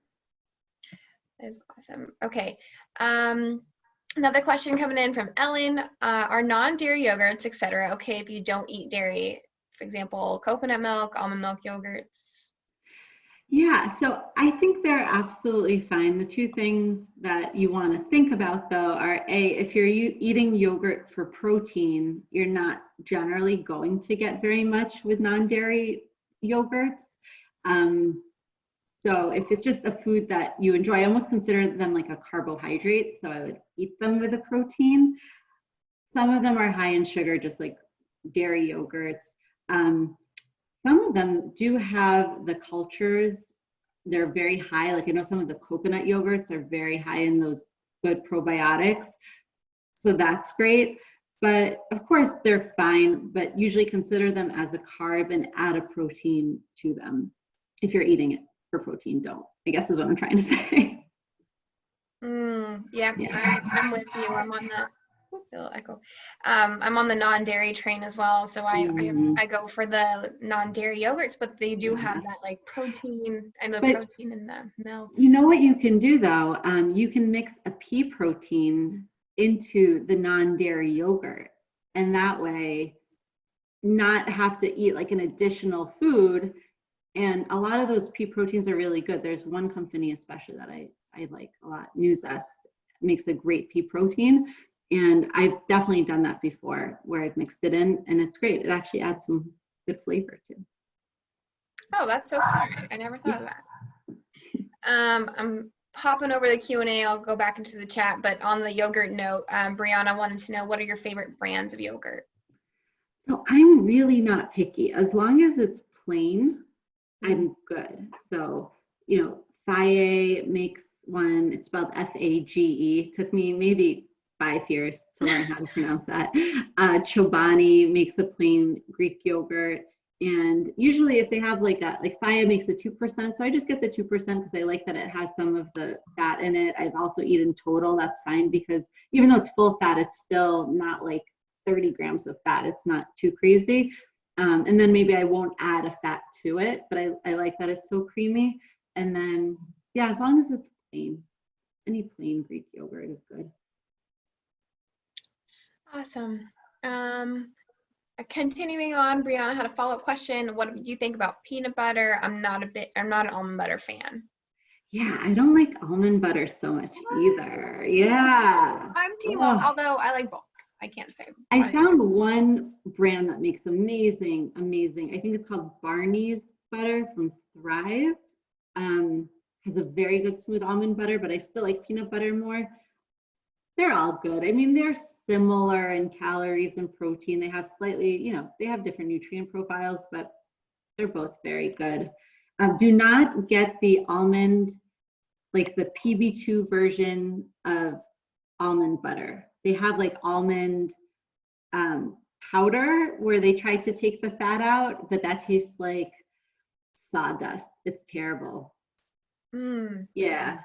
That is awesome. Okay. Another question coming in from Ellen. Are non-dairy yogurts, etc., okay if you don't eat dairy? For example, coconut milk, almond milk yogurts. Yeah, so I think they're absolutely fine. The two things that you want to think about, though, are if you're eating yogurt for protein, you're not generally going to get very much with non-dairy yogurts. So if it's just a food that you enjoy, I almost consider them like a carbohydrate. So I would eat them with a protein. Some of them are high in sugar, just like dairy yogurts. Some of them do have the cultures. They're very high. Like I know some of the coconut yogurts are very high in those good probiotics. So that's great. But of course they're fine, but usually consider them as a carb and add a protein to them. If you're eating it for protein, don't, I guess is what I'm trying to say. Yeah. I'm with you. I'm on Oops, a little echo. I'm on the non-dairy train as well, so I go for the non-dairy yogurts, but they do have that like protein. I know But protein in the milk. you know what you can do though? You can mix a pea protein into the non-dairy yogurt, and that way not have to eat like an additional food. And a lot of those pea proteins are really good. There's one company especially that I like a lot, Nuzest, makes a great pea protein. And I've definitely done that before where I've mixed it in, and it's great. It actually adds some good flavor too. Oh, that's so smart. I never thought of that. I'm popping over the Q&A. I'll go back into the chat, but on the yogurt note, Brianna wanted to know, what are your favorite brands of yogurt? So I'm really not picky. As long as it's plain, I'm good. So, you know, Faye makes one, it's spelled F-A-G-E. Took me maybe 5 years to learn how to pronounce that. Chobani makes a plain Greek yogurt. And usually if they have like Faye makes a 2%. So I just get the 2% because I like that it has some of the fat in it. I've also eaten total, that's fine, because even though it's full fat, it's still not like 30 grams of fat. It's not too crazy. And then maybe I won't add a fat to it, but I like that it's so creamy. And then, yeah, as long as it's plain, any plain Greek yogurt is good. Awesome. Continuing on, Brianna had a follow-up question. What do you think about peanut butter? I'm not an almond butter fan. Yeah, I don't like almond butter so much either. Yeah. I'm team, although I like both. I can't say. I found one brand that makes amazing. I think it's called Barney's butter from Thrive. Has a very good smooth almond butter, but I still like peanut butter more. They're all good. I mean, they're similar in calories and protein. They have slightly, you know, they have different nutrient profiles, but they're both very good. Do not get the almond, like the PB2 version of almond butter. They have like almond powder where they try to take the fat out, but that tastes like sawdust. It's terrible. Yeah.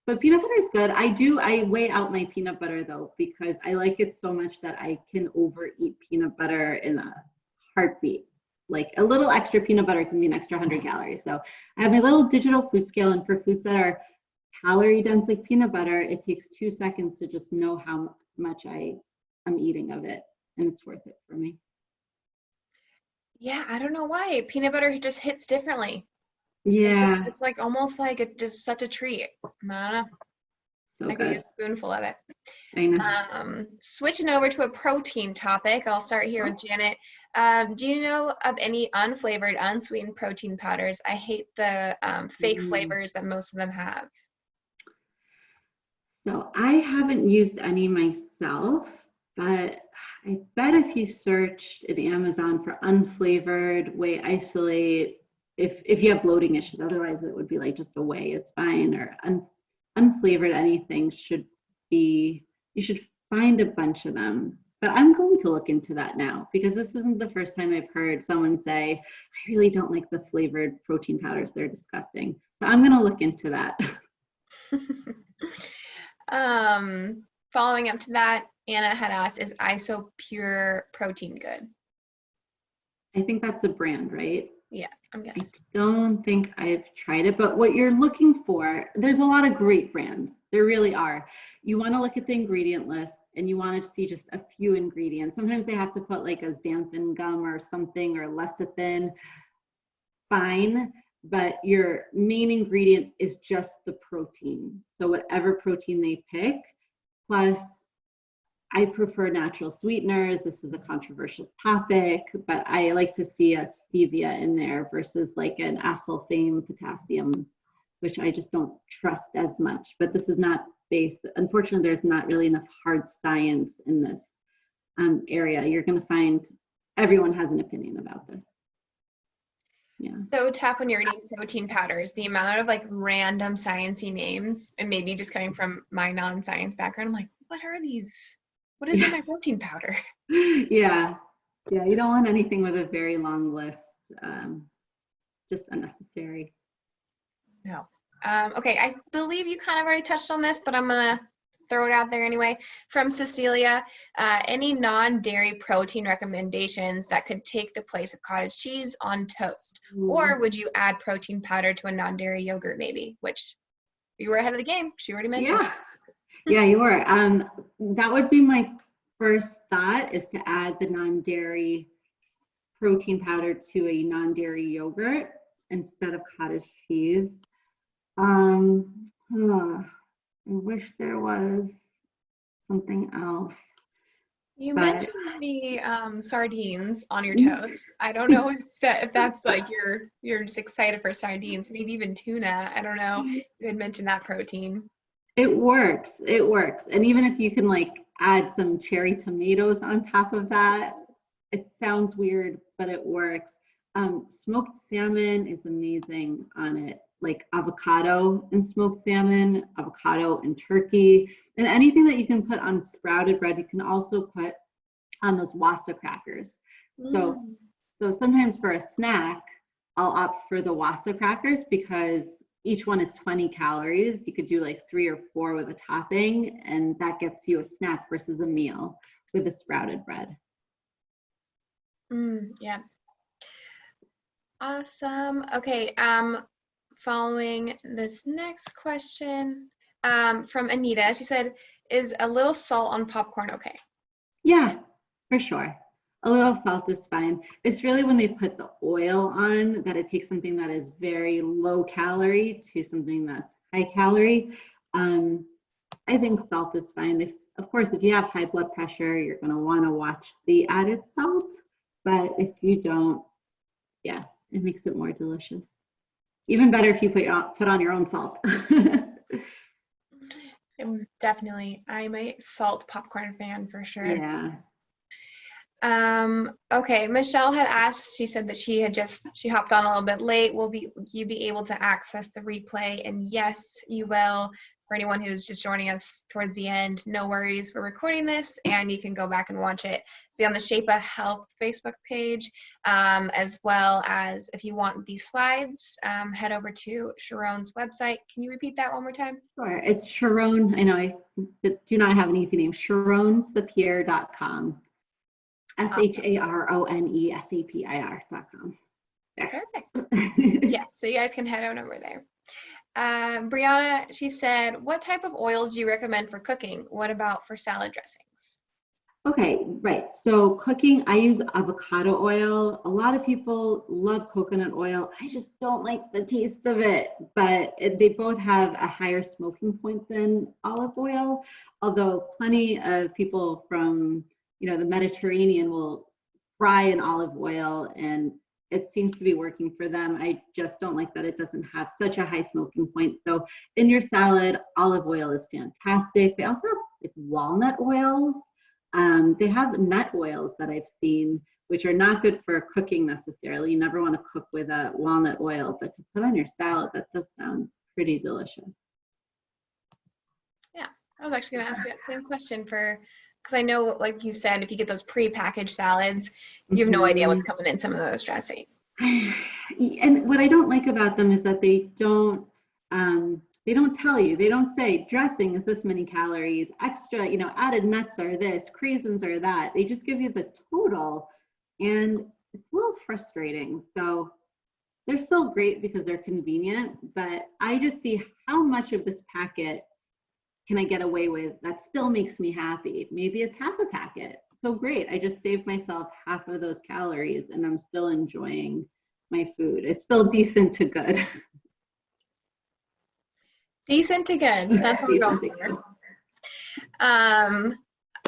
But peanut butter is good. I weigh out my peanut butter though, because I like it so much that I can overeat peanut butter in a heartbeat. Like a little extra peanut butter can be an extra 100 calories. So I have my little digital food scale, and for foods that are calorie dense like peanut butter, it takes 2 seconds to just know how much I'm eating of it, and it's worth it for me. Yeah, I don't know why. Peanut butter just hits differently. Yeah. It's like almost like it's just such a treat. I don't know. So I could use a spoonful of it. I know. Switching over to a protein topic, I'll start here with Janet. Do you know of any unflavored, unsweetened protein powders? I hate the fake flavors that most of them have. So I haven't used any myself, but I bet if you searched in Amazon for unflavored whey isolate, if you have bloating issues, otherwise it would be like just a whey is fine, or unflavored anything you should find a bunch of them. But I'm going to look into that now, because this isn't the first time I've heard someone say, I really don't like the flavored protein powders, they're disgusting. So I'm going to look into that. Following up to that, Anna had asked, is Isopure protein good? I think that's a brand, right? Yeah, I'm guessing. I don't think I've tried it, but what you're looking for, there's a lot of great brands. There really are. You want to look at the ingredient list, and you want to see just a few ingredients. Sometimes they have to put like a xanthan gum or something, or lecithin. Fine, but your main ingredient is just the protein. So whatever protein they pick, plus I prefer natural sweeteners. This is a controversial topic, but I like to see a stevia in there versus like an acesulfame potassium, which I just don't trust as much. But this is not based, unfortunately, there's not really enough hard science in this area. You're going to find everyone has an opinion about this. Yeah. So tough when you're eating protein powders, the amount of like random sciencey names, and maybe just coming from my non-science background, I'm like, what are these? What is in my protein powder? Yeah, you don't want anything with a very long list, just unnecessary. No. Okay, I believe you kind of already touched on this, but I'm gonna throw it out there anyway. From Cecilia, any non-dairy protein recommendations that could take the place of cottage cheese on toast? Or would you add protein powder to a non-dairy yogurt maybe? Which you were ahead of the game. She already mentioned. Yeah, you were. That would be my first thought, is to add the non-dairy protein powder to a non-dairy yogurt instead of cottage cheese. I wish there was something else. You mentioned the sardines on your toast. I don't know if that's like you're just excited for sardines, maybe even tuna. I don't know. You had mentioned that protein. It works. It works. And even if you can like add some cherry tomatoes on top of that, it sounds weird, but it works. Smoked salmon is amazing on it, like avocado and smoked salmon, avocado and turkey, and anything that you can put on sprouted bread, you can also put on those Wassa crackers. So sometimes for a snack, I'll opt for the Wassa crackers because each one is 20 calories. You could do like 3 or 4 with a topping, and that gets you a snack versus a meal with the sprouted bread. Yeah. Awesome. Okay. Following this next question from Anita, she said, "Is a little salt on popcorn okay?" Yeah, for sure. A little salt is fine. It's really when they put the oil on that it takes something that is very low calorie to something that's high calorie. I think salt is fine. Of course, if you have high blood pressure, you're going to want to watch the added salt. But if you don't, yeah, it makes it more delicious. Even better if you put on your own salt. Definitely. I'm a salt popcorn fan for sure. Yeah. Okay, Michelle had asked, she said that she hopped on a little bit late. Will you be able to access the replay? And yes, you will. For anyone who's just joining us towards the end, no worries. We're recording this and you can go back and watch it. Be on the Shapa Health Facebook page, as well as if you want these slides, head over to Sharon's website. Can you repeat that one more time? Sure. It's Sharon. I know I do not have an easy name. SharonSapir.com. SharonESapir.com. Perfect. Yes, so you guys can head on over there. Brianna, she said, "What type of oils do you recommend for cooking? What about for salad dressings?" Okay, right. So cooking, I use avocado oil. A lot of people love coconut oil. I just don't like the taste of it, but they both have a higher smoking point than olive oil. Although plenty of people from, the Mediterranean will fry in olive oil and it seems to be working for them. I just don't like that it doesn't have such a high smoking point. So in your salad, olive oil is fantastic. They also have like walnut oils. They have nut oils that I've seen, which are not good for cooking necessarily. You never want to cook with a walnut oil, but to put on your salad, that does sound pretty delicious. Yeah, I was actually going to ask you that same question because I know, like you said, if you get those pre-packaged salads, you have no idea what's coming in some of those dressings. And what I don't like about them is that they don't tell you. They don't say dressing is this many calories, extra, added nuts are this, craisins are that. They just give you the total, and it's a little frustrating. So they're still great because they're convenient, but I just see how much of this packet can I get away with that still makes me happy. Maybe it's half a packet. So great. I just saved myself half of those calories and I'm still enjoying my food. It's still decent to good. Decent to good. That's what we're going for.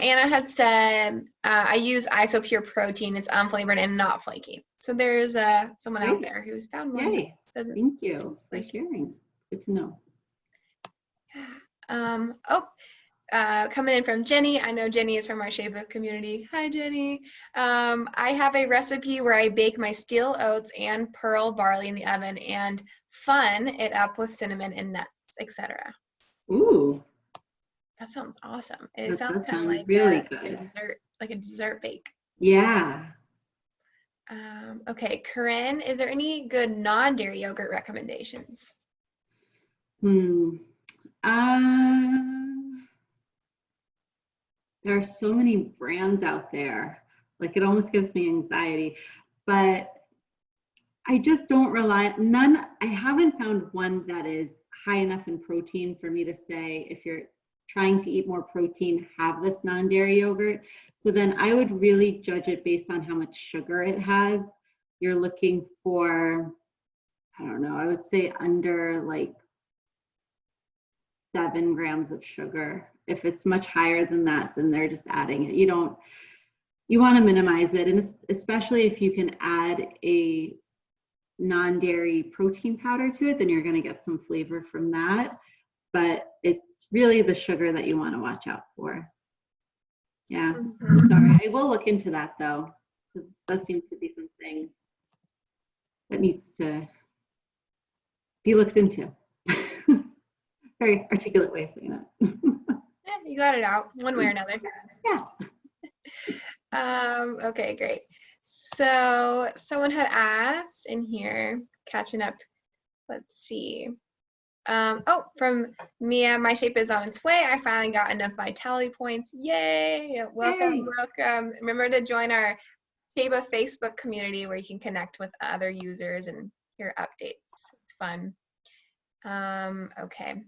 Anna had said, I use Isopure protein. It's unflavored and not flaky. So there's someone out there who's found one. Yay. Thank you for sharing. Good to know. Coming in from Jenny. I know Jenny is from our Shapa community. Hi, Jenny. I have a recipe where I bake my steel oats and pearl barley in the oven and fun it up with cinnamon and nuts, etc. Ooh. That sounds awesome. It sounds kind of like really a dessert, like a dessert bake. Yeah. Okay, Corinne, is there any good non-dairy yogurt recommendations? there are so many brands out there. Like it almost gives me anxiety, but I just don't rely, I haven't found one that is high enough in protein for me to say, if you're trying to eat more protein, have this non-dairy yogurt. So then I would really judge it based on how much sugar it has. You're looking for, I don't know, I would say under like 7 grams of sugar. If it's much higher than that, then they're just adding it. You want to minimize it. And especially if you can add a non-dairy protein powder to it, then you're going to get some flavor from that. But it's really the sugar that you want to watch out for. Yeah, I'm sorry. I will look into that though, because it does seem to be something that needs to be looked into. Very articulate way of saying that. Yeah, you got it out one way or another. Yeah. Okay, great. So someone had asked in here, catching up, let's see. Oh, from Mia, my shape is on its way. I finally got enough vitality points. Yay! Welcome, welcome. Remember to join our Sheba Facebook community where you can connect with other users and hear updates. It's fun. Okay.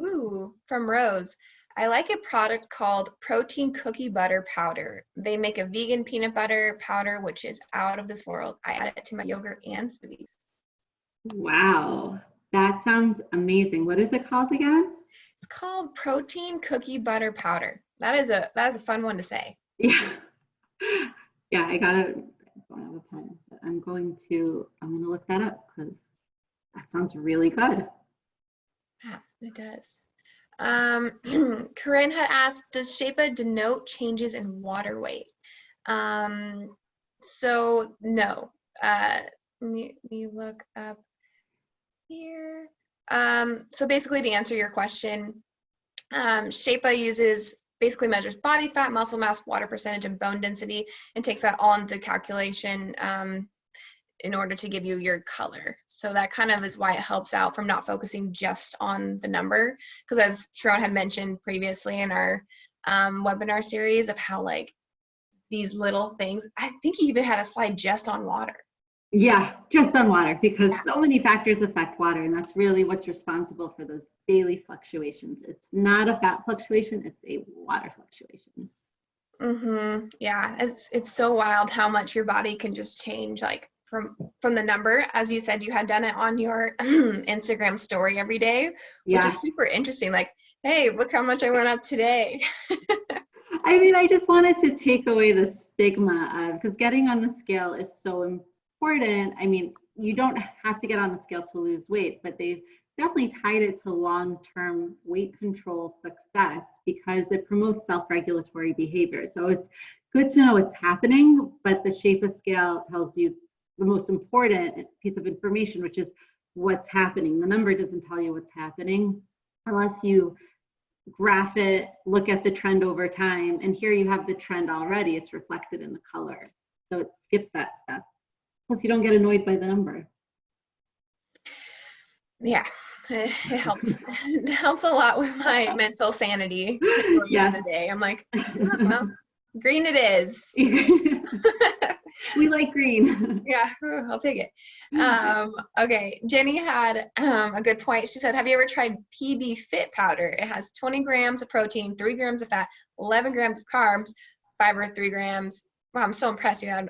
Ooh, from Rose. I like a product called Protein Cookie Butter Powder. They make a vegan peanut butter powder, which is out of this world. I add it to my yogurt and smoothies. Wow, that sounds amazing. What is it called again? It's called Protein Cookie Butter Powder. That is a fun one to say. Yeah. Yeah, I don't have a pen, but I'm going to look that up because that sounds really good. Yeah, it does. Corinne had asked, does Sheba denote changes in water weight? So no. Let me look up here. So basically, to answer your question, Sheba basically measures body fat, muscle mass, water percentage, and bone density, and takes that all into calculation in order to give you your color. So that kind of is why it helps out from not focusing just on the number. Because as Sharon had mentioned previously in our webinar series of how like these little things, I think he even had a slide just on water. Yeah, just on water, because so many factors affect water, and that's really what's responsible for those daily fluctuations. It's not a fat fluctuation, it's a water fluctuation. Yeah, it's so wild how much your body can just change, like from the number. As you said, you had done it on your Instagram story every day, which is super interesting. Like, hey, look how much I went up today. I mean, I just wanted to take away the stigma of, because getting on the scale is so important. I mean, you don't have to get on the scale to lose weight, but they've definitely tied it to long-term weight control success because it promotes self-regulatory behavior. So it's good to know what's happening, but the Sheba scale tells you the most important piece of information, which is what's happening. The number doesn't tell you what's happening unless you graph it, look at the trend over time, and here you have the trend already. It's reflected in the color. So it skips that step. Plus you don't get annoyed by the number. Yeah, it helps. It helps a lot with my mental sanity going into the day. I'm like, oh, well, green it is. We like green. Yeah, I'll take it. Okay, Jenny had a good point. She said, have you ever tried PB Fit powder? It has 20 grams of protein, 3 grams of fat, 11 grams of carbs, fiber 3 grams. Wow, I'm so impressed. You had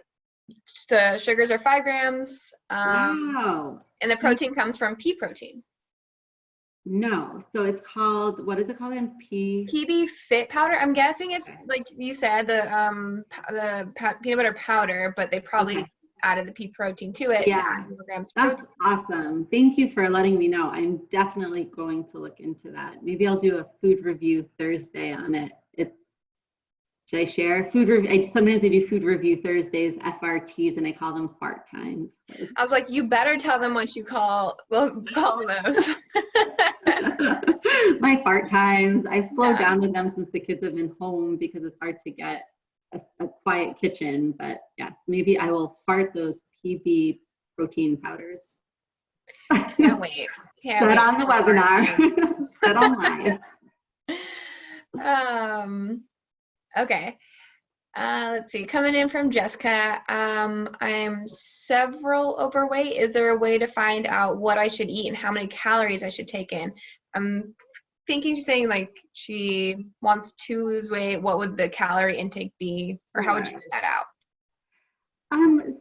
the sugars are 5 grams. Wow. And the protein comes from pea protein. No, so it's called, what is it called in PB Fit powder? I'm guessing it's like you said, the peanut butter powder, but they probably added the pea protein to it to add more grams of protein. That's awesome. Thank you for letting me know. I'm definitely going to look into that. Maybe I'll do a food review Thursday on it. Should I share food review? Sometimes I do food review Thursdays, FRTs, and I call them fart times. I was like, you better tell them what you call those. My fart times. I've slowed down with them since the kids have been home because it's hard to get a quiet kitchen. But yes, maybe I will fart those PB protein powders. Can't wait. Said on the webinar. Said online. Okay. Let's see. Coming in from Jessica. I'm several overweight. Is there a way to find out what I should eat and how many calories I should take in? I'm thinking she's saying like she wants to lose weight. What would the calorie intake be, or how would you Sure. figure that out?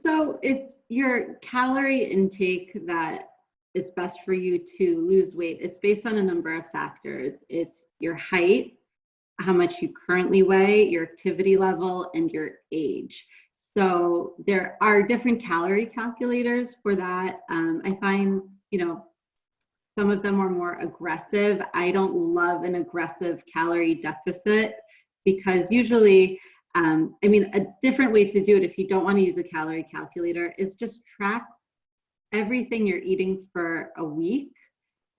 So it's your calorie intake that is best for you to lose weight. It's based on a number of factors. It's your height, how much you currently weigh, your activity level, and your age. So there are different calorie calculators for that. I find, some of them are more aggressive. I don't love an aggressive calorie deficit because usually, a different way to do it if you don't want to use a calorie calculator is just track everything you're eating for a week,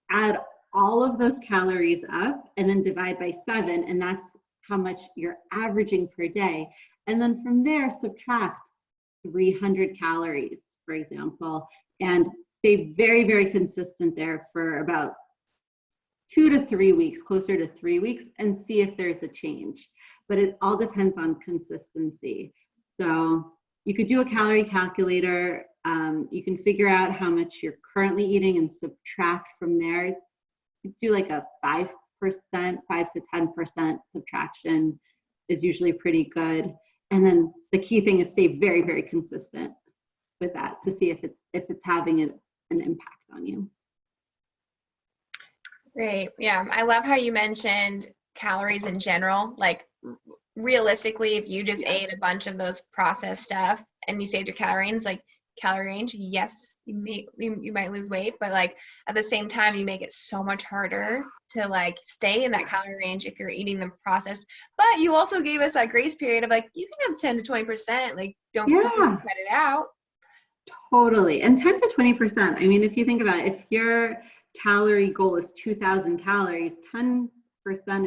add all of those calories up, and then divide by 7, and that's how much you're averaging per day. And then from there, subtract 300 calories, for example, and stay very, very consistent there for about 2 to 3 weeks, closer to 3 weeks, and see if there's a change. But it all depends on consistency. So you could do a calorie calculator. You can figure out how much you're currently eating and subtract from there. You do like a 5%, 5 to 10% subtraction is usually pretty good. And then the key thing is stay very, very consistent with that to see if it's having an impact on you. Great. Yeah. I love how you mentioned calories in general. Like realistically, if you just ate a bunch of those processed stuff and you saved your calories, like calorie range, yes, you might lose weight, but like at the same time, you make it so much harder to like stay in that calorie range if you're eating them processed. But you also gave us that grace period of like, you can have 10 to 20%, like don't completely cut it out. Totally. And 10 to 20%. I mean, if you think about it, if your calorie goal is 2,000 calories, 10%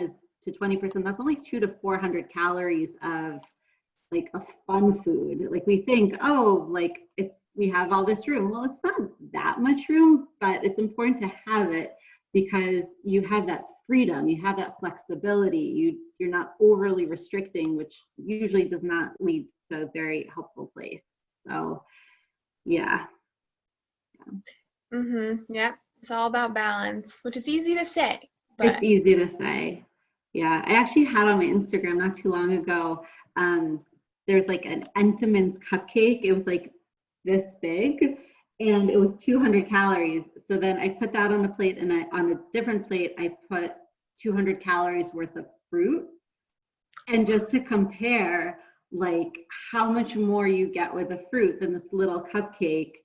is to 20%. That's only 200 to 400 calories of like a fun food. Like we think, oh, like we have all this room. Well, it's not that much room, but it's important to have it because you have that freedom, you have that flexibility. You're not overly restricting, which usually does not lead to a very helpful place. So yeah. Yeah. It's all about balance, which is easy to say. But It's easy to say. Yeah. I actually had on my Instagram not too long ago, there's like an Entenmann's cupcake. It was like this big and it was 200 calories. So then I put that on a plate and on a different plate, I put 200 calories worth of fruit. And just to compare like how much more you get with a fruit than this little cupcake,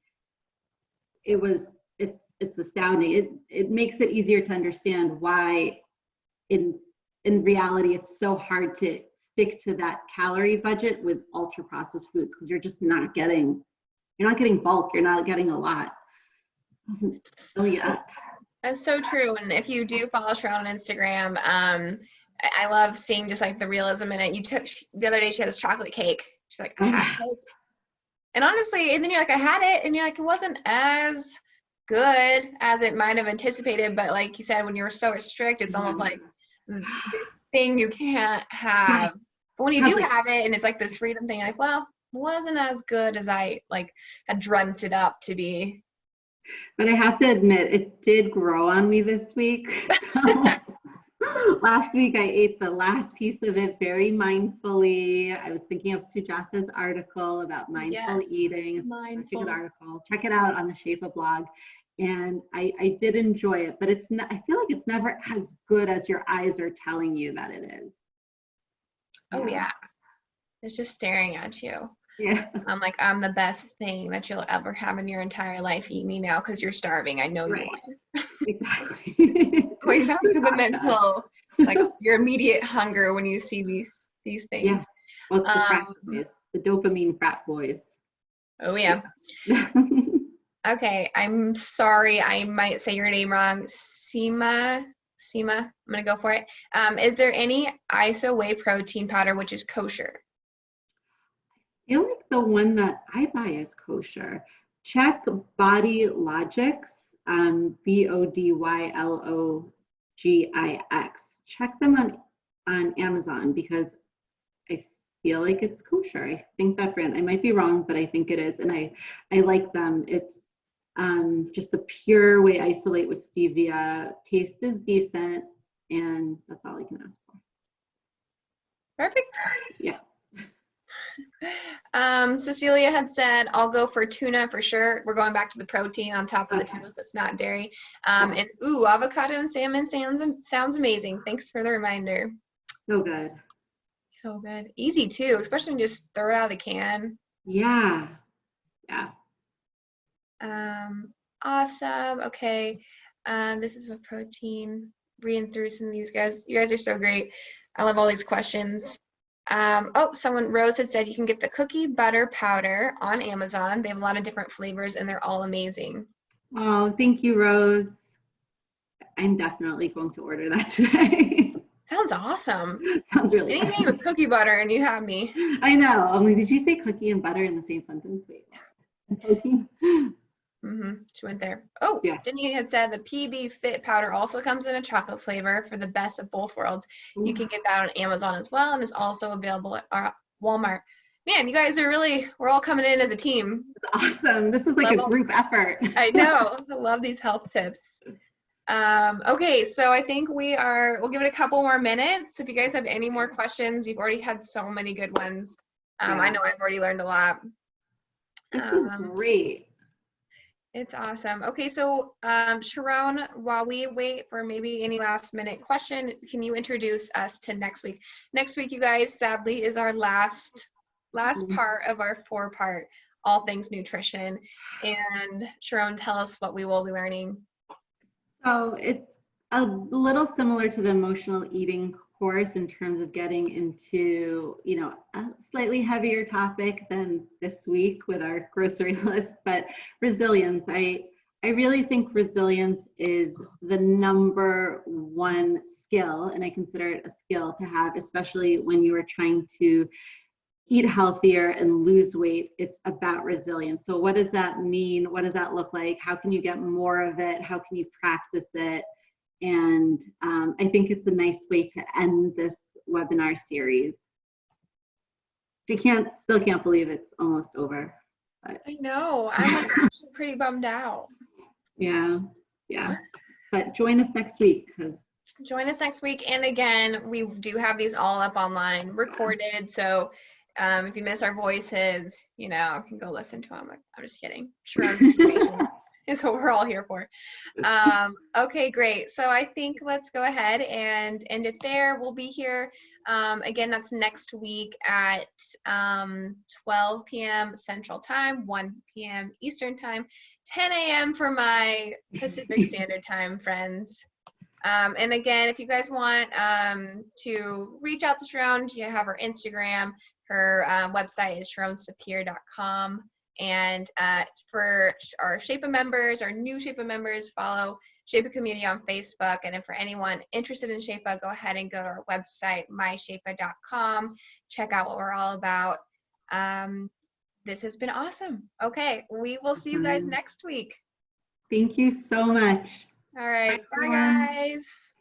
it's astounding. It makes it easier to understand why in reality it's so hard to stick to that calorie budget with ultra processed foods because you're not getting bulk, you're not getting a lot. Oh yeah. that's so true. And if you do follow her on Instagram, I love seeing just like the realism in it. The other day she had this chocolate cake. She's like, I had cake. And honestly, and then you're like, I had it, and you're like, it wasn't as good as it might have anticipated. But like you said, when you're so strict, it's almost like this thing you can't have. But when you do have it, and it's like this freedom thing, like, well, it wasn't as good as I like had dreamt it up to be. But I have to admit, it did grow on me this week. So last week I ate the last piece of it very mindfully. I was thinking of Sujata's article about mindful eating. It's such a good article. Check it out on the Shepa blog. And I did enjoy it, but I feel like it's never as good as your eyes are telling you that it is. Oh yeah. It's just staring at you. Yeah. I'm like, I'm the best thing that you'll ever have in your entire life. Eat me now because you're starving. I know you are. Exactly. Going back to the mental, like your immediate hunger when you see these things. Yeah. Well, it's the frat boys, the dopamine frat boys. Oh yeah. Okay, I'm sorry, I might say your name wrong. Seema, I'm gonna go for it. Is there any ISO whey protein powder which is kosher? I feel like the one that I buy is kosher. Check Body Logix, BODYLOGIX. Check them on Amazon because I feel like it's kosher. I think that brand, I might be wrong, but I think it is. And I like them. It's just the pure whey isolate with stevia. Taste is decent, and that's all I can ask for. Perfect. Yeah. Cecilia had said, I'll go for tuna for sure. We're going back to the protein on top of the tuna, so it's not dairy. And ooh, avocado and salmon sounds amazing. Thanks for the reminder. So good. So good. Easy too, especially when you just throw it out of the can. Yeah. Yeah. Awesome. Okay. This is with protein. Reading through some of these guys. You guys are so great. I love all these questions. Rose had said you can get the cookie butter powder on Amazon. They have a lot of different flavors and they're all amazing. Oh, thank you, Rose. I'm definitely going to order that today. Sounds awesome. Sounds really Anything good. with cookie butter and you have me. I know. I'm like, did you say cookie and butter in the same sentence? Wait, and protein? She went there. Oh, yeah. Jenny had said the PB Fit powder also comes in a chocolate flavor for the best of both worlds. Ooh. You can get that on Amazon as well, and is also available at our Walmart. Man, you guys are we're all coming in as a team. It's awesome. This is like a group effort. I know. I love these health tips. Okay, so I think we'll give it a couple more minutes. If you guys have any more questions, you've already had so many good ones. Yeah. I know I've already learned a lot. This is great. It's awesome. Okay, so Sharon, while we wait for maybe any last minute question, can you introduce us to next week? Next week, you guys, sadly, is our last part of our 4-part All Things Nutrition. And Sharon, tell us what we will be learning. So it's a little similar to the emotional eating course in terms of getting into, a slightly heavier topic than this week with our grocery list, but resilience. I really think resilience is the number one skill, and I consider it a skill to have, especially when you are trying to eat healthier and lose weight. It's about resilience. So what does that mean? What does that look like? How can you get more of it? How can you practice it? And I think it's a nice way to end this webinar series. Still can't believe it's almost over. But. I know, I'm actually pretty bummed out. Yeah. But join us next week. Join us next week. And again, we do have these all up online, recorded. So if you miss our voices, you can go listen to them. I'm just kidding. Sharon's information is what we're all here for. Okay, great. So I think let's go ahead and end it there. We'll be here again. That's next week at 12 p.m. Central Time, 1 p.m. Eastern Time, 10 a.m. for my Pacific Standard Time friends. And again, if you guys want to reach out to Sharon, you have her Instagram. Her website is sharonsapir.com. And for our Shapa members, our new Shapa members, follow Shapa Community on Facebook. And if for anyone interested in Shapa, go ahead and go to our website, myshapa.com. Check out what we're all about. This has been awesome. Okay, we will see you guys next week. Thank you so much. All right, bye guys.